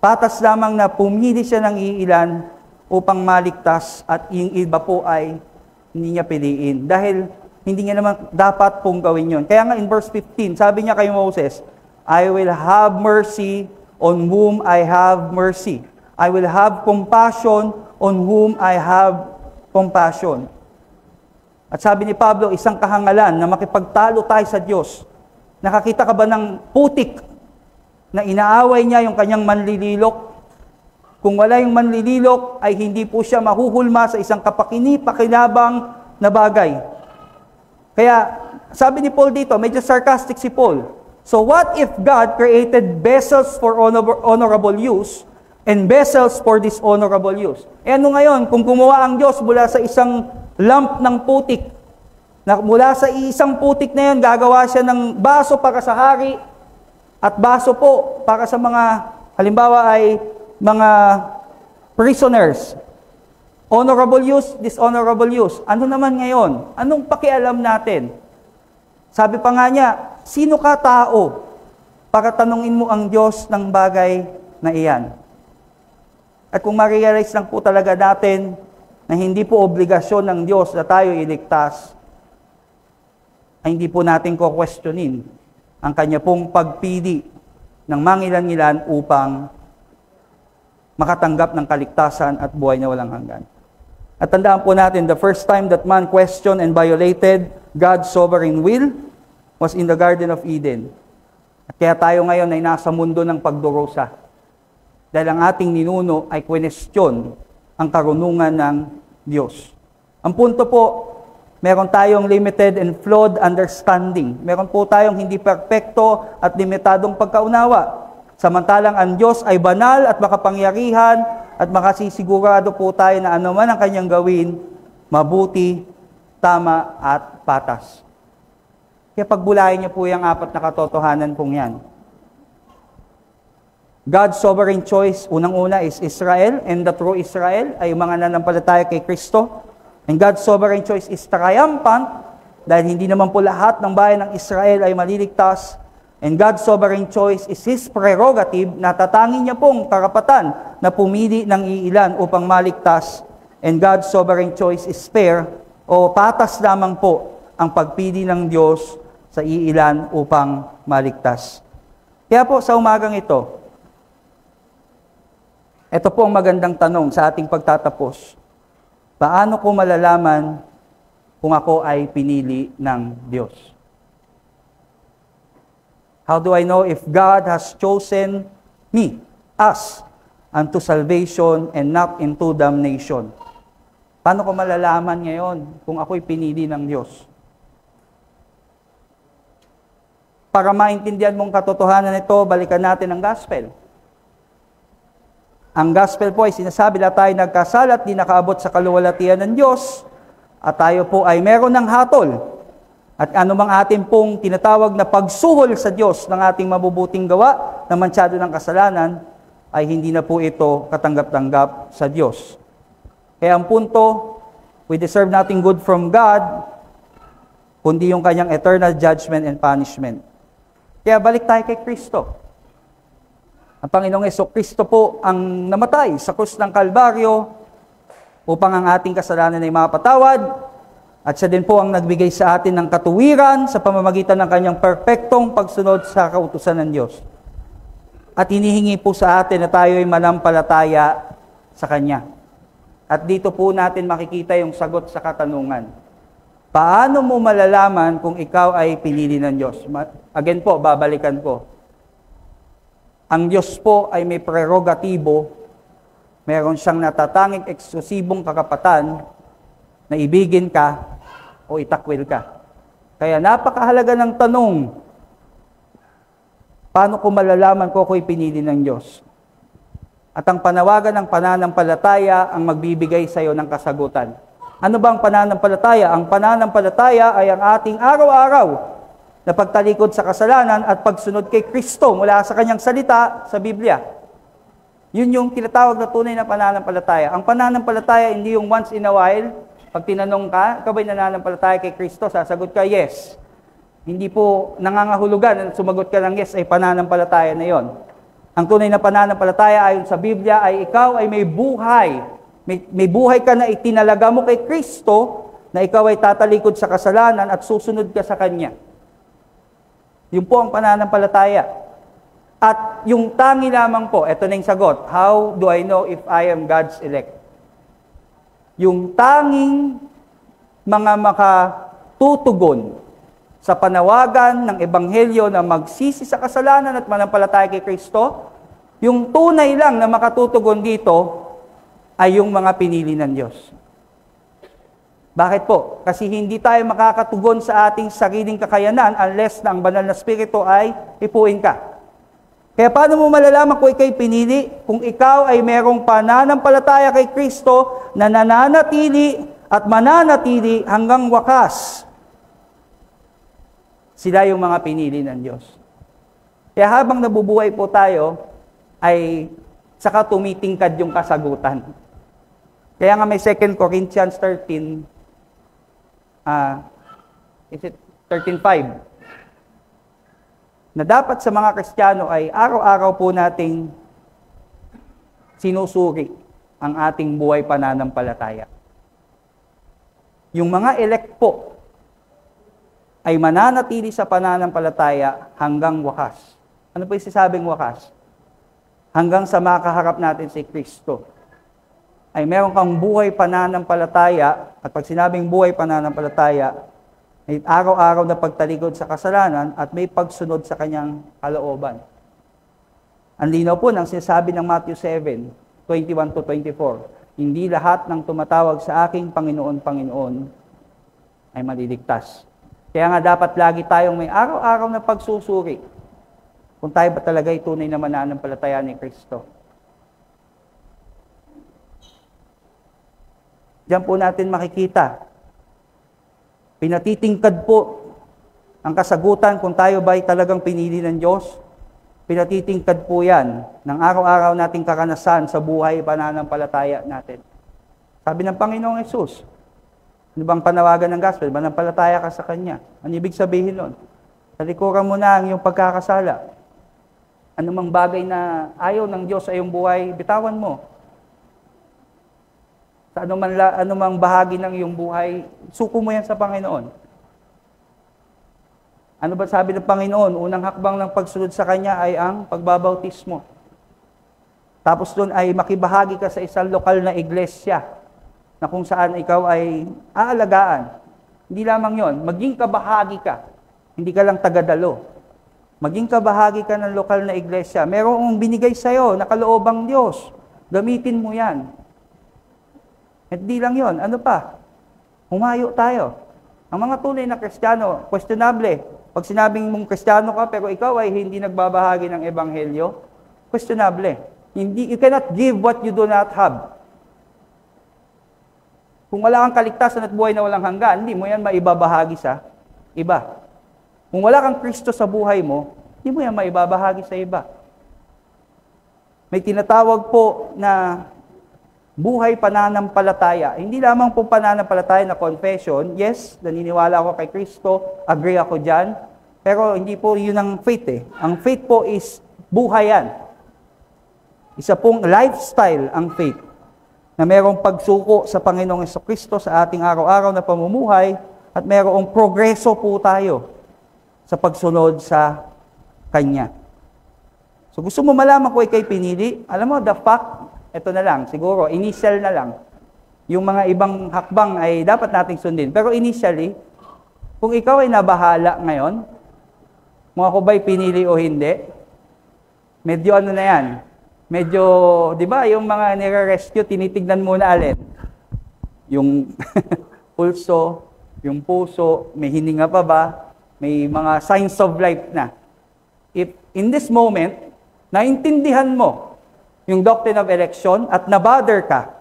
A: Patas lamang na pumili siya ng iilan upang maligtas at yung iba po ay hindi niya piliin. Dahil hindi niya naman dapat pong gawin yun. Kaya nga in verse 15, sabi niya kay Moses, I will have mercy on whom I have mercy. I will have compassion on whom I have compassion. At sabi ni Pablo, isang kahangalan na makipagtalo tayo sa Diyos. Nakakita ka ba ng putik na inaaway niya yung kanyang manlililok? Kung wala yung manlililok, ay hindi po siya mahuhulma sa isang kapakini-pakinabang na bagay. Kaya, sabi ni Paul dito, medyo sarcastic si Paul. So what if God created vessels for honorable use and vessels for dishonorable use? E ano ngayon, kung gumawa ang Diyos mula sa isang lump ng putik, na mula sa isang putik na yun, gagawa siya ng baso para sa hari, at baso po para sa mga, halimbawa ay mga prisoners. Honorable use, dishonorable use. Ano naman ngayon? Anong pakialam natin? Sabi pa nga niya, sino ka tao para tanungin mo ang Diyos ng bagay na iyan? At kung ma-realize lang po talaga natin na hindi po obligasyon ng Diyos na tayo iligtas, ay hindi po natin ko-questionin ang kanya pong pagpili ng mangilan-ngilan upang makatanggap ng kaligtasan at buhay na walang hanggan. At tandaan po natin, the first time that man questioned and violated God's sovereign will was in the Garden of Eden. At kaya tayo ngayon ay nasa mundo ng pagdurusa. Dahil ang ating ninuno ay question ang karunungan ng Diyos. Ang punto po, meron tayong limited and flawed understanding. Meron po tayong hindi perpekto at limitadong pagkaunawa. Samantalang ang Diyos ay banal at makapangyarihan at makasisigurado po tayo na anuman ang kanyang gawin, mabuti, tama at patas. Kaya pagbulayan niyo po yung 4 na katotohanan pong yan. God's sovereign choice, unang-una is Israel, and the true Israel ay mga nanampalataya kay Kristo. And God's sovereign choice is triumphant, dahil hindi naman po lahat ng bayan ng Israel ay maliligtas. And God's sovereign choice is His prerogative, na tatangin niya pong karapatan na pumili ng iilan upang maligtas. And God's sovereign choice is fair, o patas lamang po ang pagpili ng Diyos sa iilan upang maligtas. Kaya po sa umagang ito po ang magandang tanong sa ating pagtatapos. Paano ko malalaman kung ako ay pinili ng Diyos? How do I know if God has chosen me, us, unto salvation and not into damnation? Paano ko malalaman ngayon kung ako'y pinili ng Diyos? Para maintindihan mong katotohanan ito, balikan natin ang gospel. Ang gospel po ay sinasabi na tayo nagkasala at di nakaabot sa kaluwalhatian ng Diyos, at tayo po ay meron ng hatol. At anumang ating pong tinatawag na pagsuhol sa Diyos ng ating mabubuting gawa na mansyado ng kasalanan, ay hindi na po ito katanggap-tanggap sa Diyos. Kaya ang punto, we deserve nothing good from God, kundi yung kanyang eternal judgment and punishment. Kaya balik tayo kay Kristo. Ang Panginoong Jesucristo po ang namatay sa krus ng Kalbaryo upang ang ating kasalanan ay mapatawad. At siya din po ang nagbigay sa atin ng katuwiran sa pamamagitan ng kanyang perpektong pagsunod sa kautusan ng Diyos. At hinihingi po sa atin na tayo ay manampalataya sa Kanya. At dito po natin makikita yung sagot sa katanungan. Paano mo malalaman kung ikaw ay pinili ng Diyos? Again po, babalikan ko. Ang Diyos po ay may prerogatibo, meron siyang natatanging eksklusibong kakapatan na ibigin ka o itakwil ka. Kaya napakahalaga ng tanong, paano ko malalaman ko ako'y pinili ng Diyos? At ang panawagan ng pananampalataya ang magbibigay sa iyo ng kasagutan. Ano ba ang pananampalataya? Ang pananampalataya ay ang ating araw-araw na pagtalikod sa kasalanan at pagsunod kay Kristo mula sa kanyang salita sa Biblia. Yun yung tinatawag na tunay na pananampalataya. Ang pananampalataya hindi yung once in a while. Pag tinanong ka, ikaw ba'y nananampalataya kay Kristo? Sasagot ka, yes. Hindi po nangangahulugan na sumagot ka ng yes ay pananampalataya na yon. Ang tunay na pananampalataya ayon sa Biblia ay ikaw ay may buhay. May buhay ka na itinalaga mo kay Kristo na ikaw ay tatalikod sa kasalanan at susunod ka sa Kanya. Yun po ang pananampalataya. At yung tangi lamang po, ito na yung sagot, how do I know if I am God's elect? Yung tanging mga makatutugon sa panawagan ng Ebanghelyo na magsisi sa kasalanan at manampalataya kay Kristo, yung tunay lang na makatutugon dito ay yung mga pinili ng Diyos. Bakit po? Kasi hindi tayo makakatugon sa ating sariling kakayanan unless na ang banal na Espiritu ay ipuin ka. Kaya paano mo malalaman kung ikaw'y pinili? Kung ikaw ay merong pananampalataya kay Kristo na nananatili at mananatili hanggang wakas. Sila yung mga pinili ng Diyos. Kaya habang nabubuhay po tayo, ay saka tumitingkad yung kasagutan. Kaya nga may 2 Corinthians 13, is it 13:5? Na dapat sa mga Kristiyano ay araw-araw po nating sinusuri ang ating buhay pananampalataya. Yung mga elect po ay mananatili sa pananampalataya hanggang wakas. Ano po yung sasabing wakas? hanggang sa makaharap natin si Kristo, ay meron kang buhay pananampalataya, at pag sinabing buhay pananampalataya, ay araw-araw na pagtalikod sa kasalanan at may pagsunod sa kanyang kalooban. Ang linaw po ng sinasabi ng Matthew 7:21-24, hindi lahat ng tumatawag sa aking Panginoon, Panginoon ay maliligtas. Kaya nga dapat lagi tayong may araw-araw na pagsusuri kung tayo ba talaga ay tunay na mananampalataya ni Kristo. Diyan po natin makikita. Pinatitingkad po ang kasagutan kung tayo ba ay talagang pinili ng Diyos. Pinatitingkad po yan ng araw-araw nating karanasan sa buhay pananampalataya natin. Sabi ng Panginoong Hesus, ano bang panawagan ng gospel? Manampalataya ka sa Kanya. Ano ibig sabihin nun? Talikuran mo na ang iyong pagkakasala. Anumang bagay na ayaw ng Diyos sa iyong buhay, bitawan mo. Sa anumang bahagi ng iyong buhay, suko mo yan sa Panginoon. Ano ba sabi ng Panginoon? Unang hakbang ng pagsunod sa Kanya ay ang pagbabautismo. Tapos doon ay makibahagi ka sa isang lokal na iglesia na kung saan ikaw ay aalagaan. Hindi lamang yon, maging kabahagi ka. Hindi ka lang tagadalo. Maging kabahagi ka ng lokal na iglesia. Merong binigay sa'yo na kaloobang Diyos. Gamitin mo yan. At di lang yon, ano pa? Humayo tayo. Ang mga tunay na Kristiyano, questionable. Pag sinabing mong Kristiyano ka pero ikaw ay hindi nagbabahagi ng Ebanghelyo, questionable. You cannot give what you do not have. Kung wala kang kaligtasan at buhay na walang hanggan, hindi mo yan maibabahagi sa iba. Kung wala kang Kristo sa buhay mo, hindi mo yan maibabahagi sa iba. May tinatawag po na buhay pananampalataya. Hindi lamang po pananampalataya na confession. Yes, naniniwala ako kay Kristo, agree ako dyan. Pero hindi po yun ang faith eh. Ang faith po is buhayan. Isa pong lifestyle ang faith. Na merong pagsuko sa Panginoong Jesucristo sa ating araw-araw na pamumuhay at merong progreso po tayo sa pagsunod sa Kanya. So gusto mo malaman ko ikay pinili? Alam mo, the fact, ito na lang, siguro, initial na lang. Yung mga ibang hakbang ay dapat nating sundin. Pero initially, kung ikaw ay nabahala ngayon, kung ako ba'y pinili o hindi, medyo ano na yan, medyo, di ba, yung mga nire-rescue, tinitignan muna alin. Yung pulso, yung puso, may hininga pa ba, may mga signs of life na. If in this moment, naintindihan mo yung doctrine of election at nabother ka,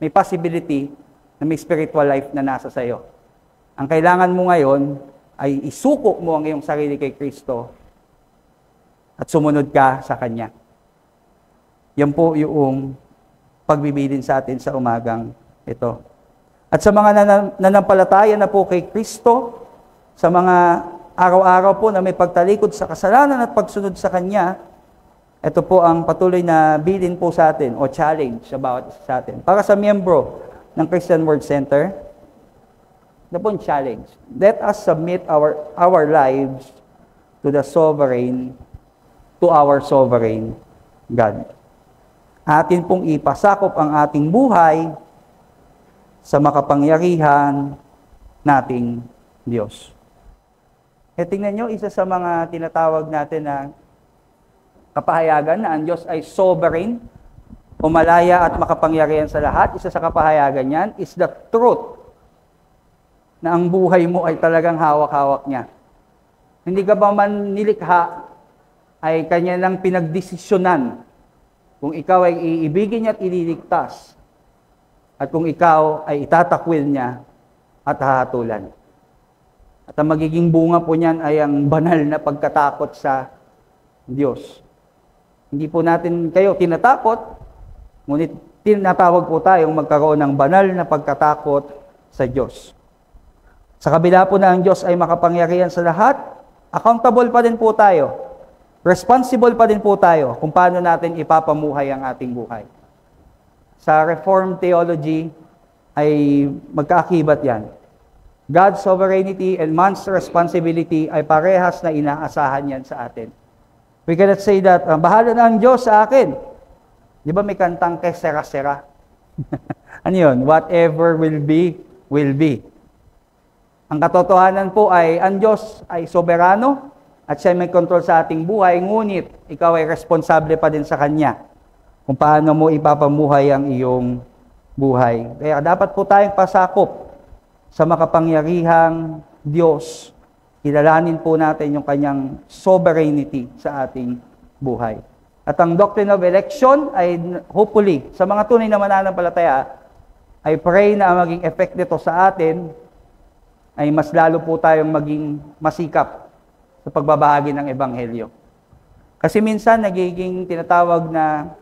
A: may possibility na may spiritual life na nasa sayo. Ang kailangan mo ngayon ay isuko mo ang iyong sarili kay Kristo at sumunod ka sa Kanya. Yan po yung pagbibilin sa atin sa umagang ito. At sa mga nanampalataya na po kay Kristo, sa mga araw-araw po na may pagtalikod sa kasalanan at pagsunod sa Kanya, ito po ang patuloy na bilin po sa atin o challenge sa bawat isa sa atin. Para sa miyembro ng Christian Word Center, ito po ang challenge. Let us submit our lives to our sovereign God. Atin pong ipasakop ang ating buhay sa makapangyarihan nating Diyos. E tingnan nyo, isa sa mga tinatawag natin na kapahayagan na ang Diyos ay sovereign, umalaya at makapangyarihan sa lahat. Isa sa kapahayagan niyan is the truth na ang buhay mo ay talagang hawak-hawak niya. Hindi ka ba man nilikha ay Kanya lang pinagdesisyonan kung ikaw ay iibigin niya at ililigtas at kung ikaw ay itatakwil niya at hahatulan. At ang magiging bunga po niyan ay ang banal na pagkatakot sa Diyos. Hindi po natin kayo tinatakot, ngunit tinatawag po tayong magkaroon ng banal na pagkatakot sa Diyos. Sa kabila po na ang Diyos ay makapangyarihan sa lahat, accountable pa din po tayo. Responsible pa din po tayo kung paano natin ipapamuhay ang ating buhay. Sa Reformed theology ay magkaakibat yan. God's sovereignty and man's responsibility ay parehas na inaasahan yan sa atin. We cannot say that, bahala na ang Diyos sa akin. Di ba may kantang que sera-sera? Ano yun? Whatever will be, will be. Ang katotohanan po ay, ang Diyos ay soberano at siya may control sa ating buhay, ngunit ikaw ay responsable pa din sa Kanya kung paano mo ipapamuhay ang iyong buhay. Kaya dapat po tayong pasakop sa makapangyarihang Diyos. Kilalanin po natin yung Kanyang sovereignty sa ating buhay. At ang doctrine of election ay hopefully, sa mga tunay na mananampalataya, I pray na ang maging effect nito sa atin ay mas lalo po tayong maging masikap sa pagbabahagi ng Ebanghelyo. Kasi minsan nagiging tinatawag na,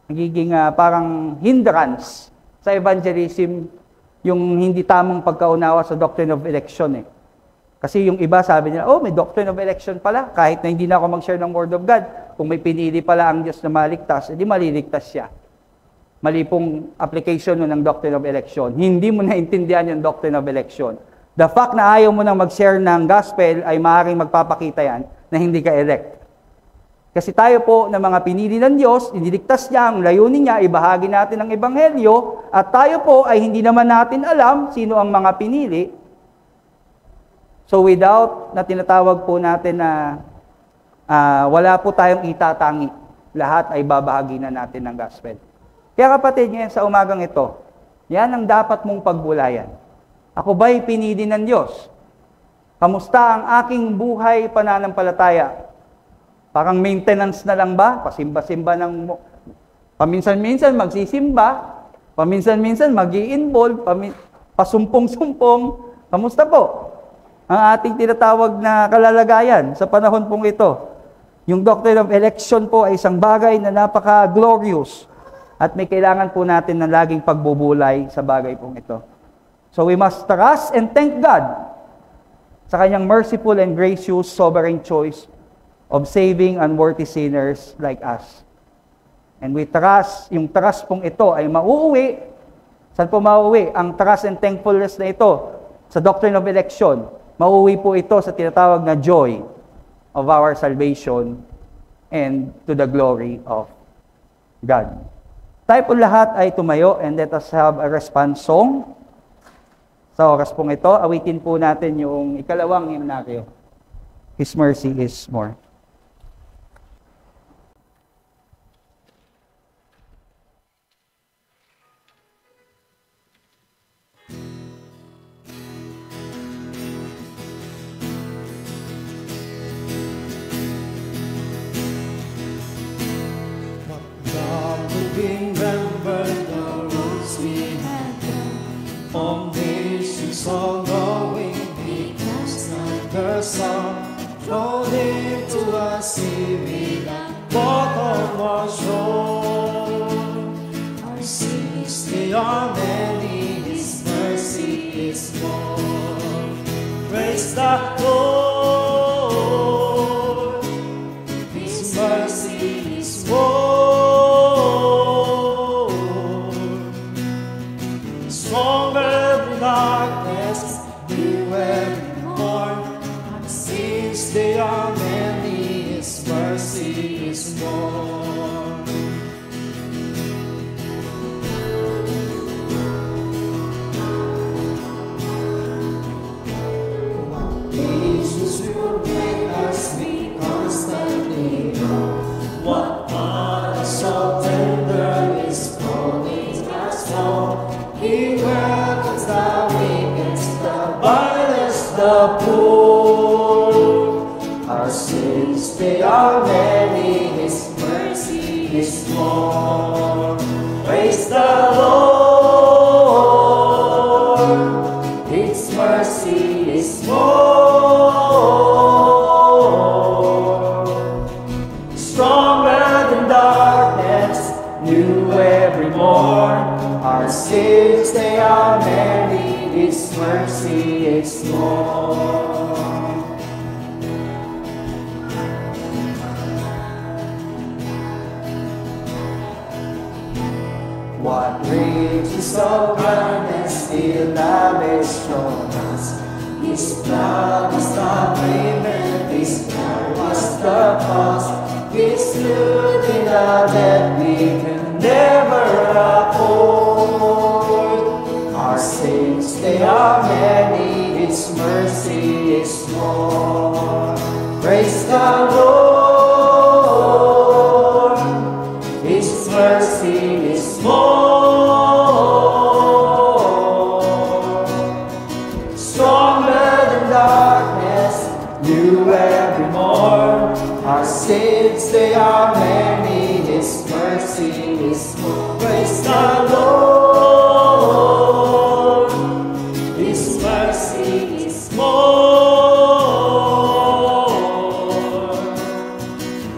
A: nagiging parang hindrance sa evangelism yung hindi tamang pagkaunawa sa doctrine of election. Kasi yung iba sabi nila, may doctrine of election pala, kahit na hindi na ako mag-share ng Word of God, kung may pinili pala ang Diyos na maligtas, edi maliligtas siya. Mali pong application ng doctrine of election. Hindi mo naintindihan yung doctrine of election. The fact na ayaw mo nang mag-share ng gospel ay maaaring magpapakita yan na hindi ka elect. Kasi tayo po na mga pinili ng Diyos, iniligtas niya, ang layunin niya, ibahagi natin ang Ebanghelyo, at tayo po ay hindi naman natin alam sino ang mga pinili. So without na tinatawag po natin na wala po tayong itatangi, lahat ay babahagi na natin ng gospel. Kaya kapatid, ngayon sa umagang ito, yan ang dapat mong pagbulayan. Ako ba'y pinili ng Diyos? Kamusta ang aking buhay pananampalataya? Parang maintenance na lang ba? Pasimba-simba ng... Paminsan-minsan magsisimba, paminsan-minsan mag-i-involve, pasumpong-sumpong. Kamusta po? Ang ating tinatawag na kalalagayan sa panahon pong ito. Yung doctrine of election po ay isang bagay na napaka-glorious. At may kailangan po natin na laging pagbubulay sa bagay pong ito. So we must trust and thank God sa Kanyang merciful and gracious sovereign choice of saving unworthy sinners like us. And we trust, yung trust pong ito ay mauuwi. Saan po mauuwi? Ang trust and thankfulness na ito sa doctrine of election, mauuwi po ito sa tinatawag na joy of our salvation and to the glory of God. Tayo po lahat ay tumayo and let us have a response song. Sa oras pong ito, awitin po natin yung ikalawang himnaryo. His mercy is more.
B: Remember the roads we had done, from nations all going, because like the sun flowed into a sea without bottom or shore. Our sins, they are many, His mercy is more. Praise the Lord, His mercy is more. Stronger than darkness, new every morn. Our sins, they are many, His mercy is more. Jesus will make us be constantly know what God is so tender is calling us home. He welcomes the weak, the violence, the poor. Our sins, they are many, His mercy is more. Praise the Lord, His mercy is more. Stronger than darkness, new every morn. Our sins, they are many, His mercy is more. What riches of kindness still lavish from us. His blood is the payment, His blood was the cost. His truth in the debt we can never afford. Our sins, they are many, His mercy is more. Praise the Lord, His mercy is more. Stronger than darkness, new every morn. Our sins, they are many, His mercy is more. Praise the Lord, His mercy is more.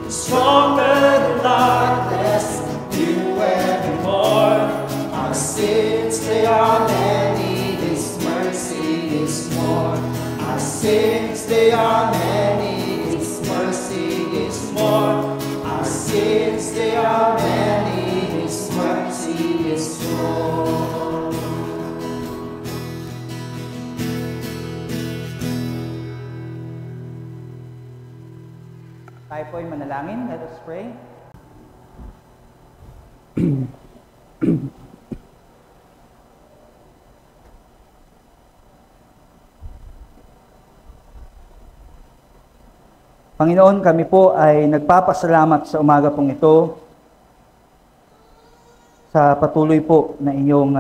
B: Stronger than darkness, new every morn. Our sins, they are many, His mercy is more. Our sins, they are many, His mercy is more. Our sins, they are many, His mercy is more.
A: Tayo po ay manalangin. Let us pray. Panginoon, kami po ay nagpapasalamat sa umaga pong ito sa patuloy po na inyong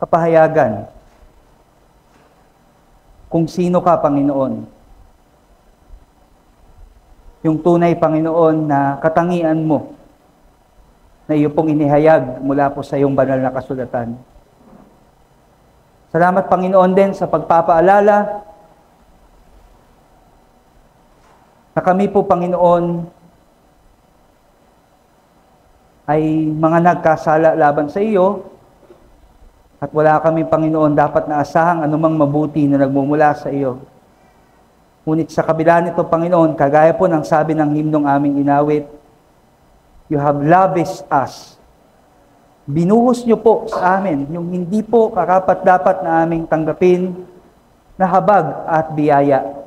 A: kapahayagan kung sino ka, Panginoon. Yung tunay, Panginoon, na katangian mo na iyo pong inihayag mula po sa iyong banal na kasulatan. Salamat, Panginoon, din sa pagpapaalala na kami po, Panginoon, ay mga nagkasala laban sa iyo at wala kami, Panginoon, dapat na asahang anumang mabuti na nagmumula sa iyo. Ngunit sa kabila nito, Panginoon, kagaya po ng sabi ng himnong aming inawit, you have lavished us. Binuhos niyo po sa amin yung hindi po karapat-dapat na aming tanggapin na habag at biyaya.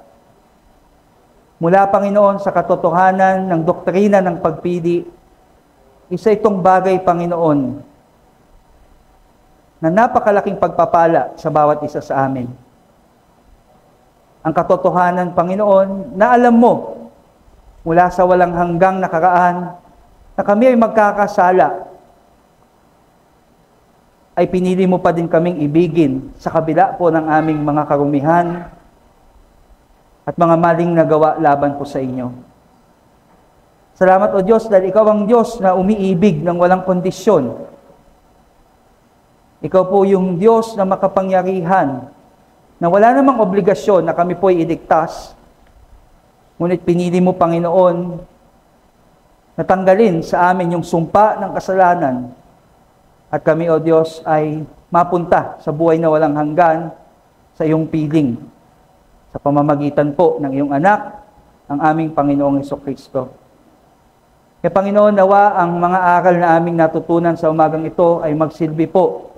A: Mula, Panginoon, sa katotohanan ng doktrina ng pagpili, isa itong bagay, Panginoon, na napakalaking pagpapala sa bawat isa sa amin. Ang katotohanan, Panginoon, na alam mo, mula sa walang hanggang nakaraan, na kami ay magkakasala, ay pinili mo pa din kaming ibigin sa kabila po ng aming mga karumihan, at mga maling nagawa laban po sa inyo. Salamat, O Diyos, dahil Ikaw ang Diyos na umiibig ng walang kondisyon. Ikaw po yung Diyos na makapangyarihan, na wala namang obligasyon na kami po ay iligtas. Ngunit pinili mo, Panginoon, na tanggalin sa amin yung sumpa ng kasalanan. At kami, O Diyos, ay mapunta sa buhay na walang hanggan sa iyong piling, sa pamamagitan po ng iyong anak, ang aming Panginoong Hesukristo. Kaya Panginoon, nawa ang mga aral na aming natutunan sa umagang ito ay magsilbi po,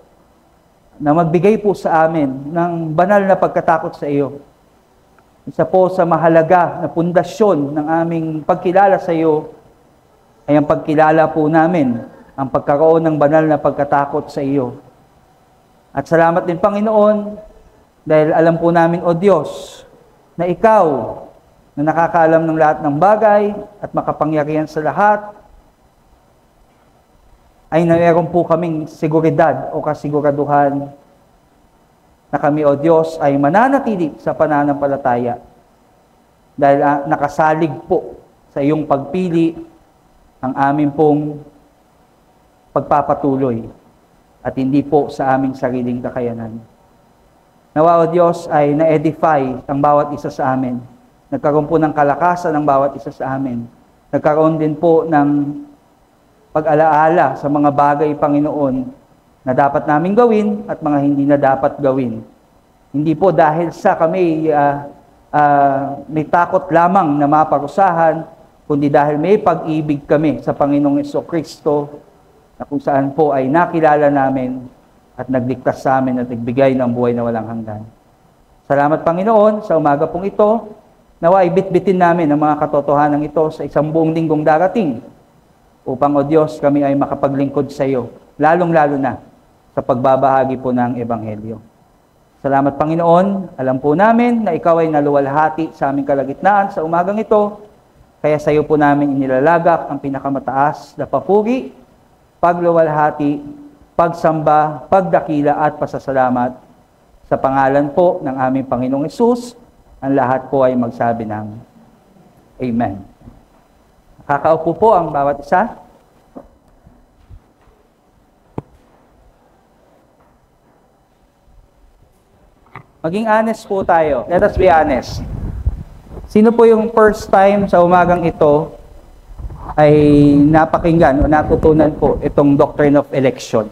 A: na magbigay po sa amin ng banal na pagkatakot sa iyo. Isa po sa mahalaga na pundasyon ng aming pagkilala sa iyo ay ang pagkilala po namin, ang pagkaroon ng banal na pagkatakot sa iyo. At salamat din, Panginoon, dahil alam po namin, O Diyos, na Ikaw, na nakakaalam ng lahat ng bagay at makapangyarihan sa lahat, ay mayroon po kaming seguridad o kasiguraduhan na kami, O Diyos, ay mananatili sa pananampalataya dahil nakasalig po sa iyong pagpili ang amin pong pagpapatuloy at hindi po sa aming sariling kakayanan. Nawa, O Diyos, ay na-edify ang bawat isa sa amin. Nagkaroon po ng kalakasan ng bawat isa sa amin. Nagkaroon din po ng pag-alaala sa mga bagay, Panginoon, na dapat namin gawin at mga hindi na dapat gawin. Hindi po dahil sa kami may takot lamang na maparusahan, kundi dahil may pag-ibig kami sa Panginoong Hesukristo, na kung saan po ay nakilala namin at nagligtas sa amin at nagbigay ng buhay na walang hanggan. Salamat Panginoon sa umaga pong ito. Nawa ibit-bitin namin ang mga katotohanan ito sa isang buong linggong darating upang, O Diyos, kami ay makapaglingkod sa iyo, lalong-lalo na sa pagbabahagi po ng Ebanghelyo. Salamat Panginoon, alam po namin na ikaw ay naluwalhati sa aming kalagitnaan sa umagang ito, kaya sa iyo po namin inilalagak ang pinakamataas na papuri, pagluwalhati, pagsamba, pagdakila at pasasalamat. Sa pangalan po ng aming Panginoong Hesus, ang lahat po ay magsabi ng Amen. Nakakaupo po ang bawat isa. Maging honest po tayo. Let us be honest. Sino po yung first time sa umagang ito ay napakinggan o natutunan po itong doctrine of election?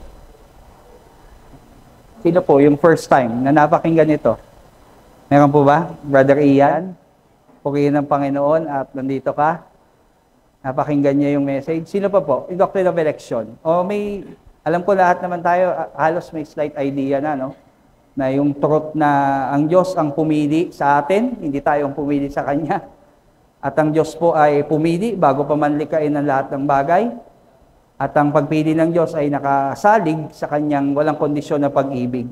A: Sino po yung first time na napakinggan ito? Meron po ba? Brother Ian? Purihin ng Panginoon at nandito ka. Napakinggan niya yung message. Sino pa po? Yung doctrine of election. O may, alam ko lahat naman tayo, halos may slight idea na, no? Na yung truth na ang Diyos ang pumili sa atin, hindi tayo ang pumili sa Kanya. At ang Diyos po ay pumili bago pa man likain ang lahat ng bagay. At ang pagpili ng Diyos ay nakasalig sa Kanyang walang kondisyon na pag-ibig.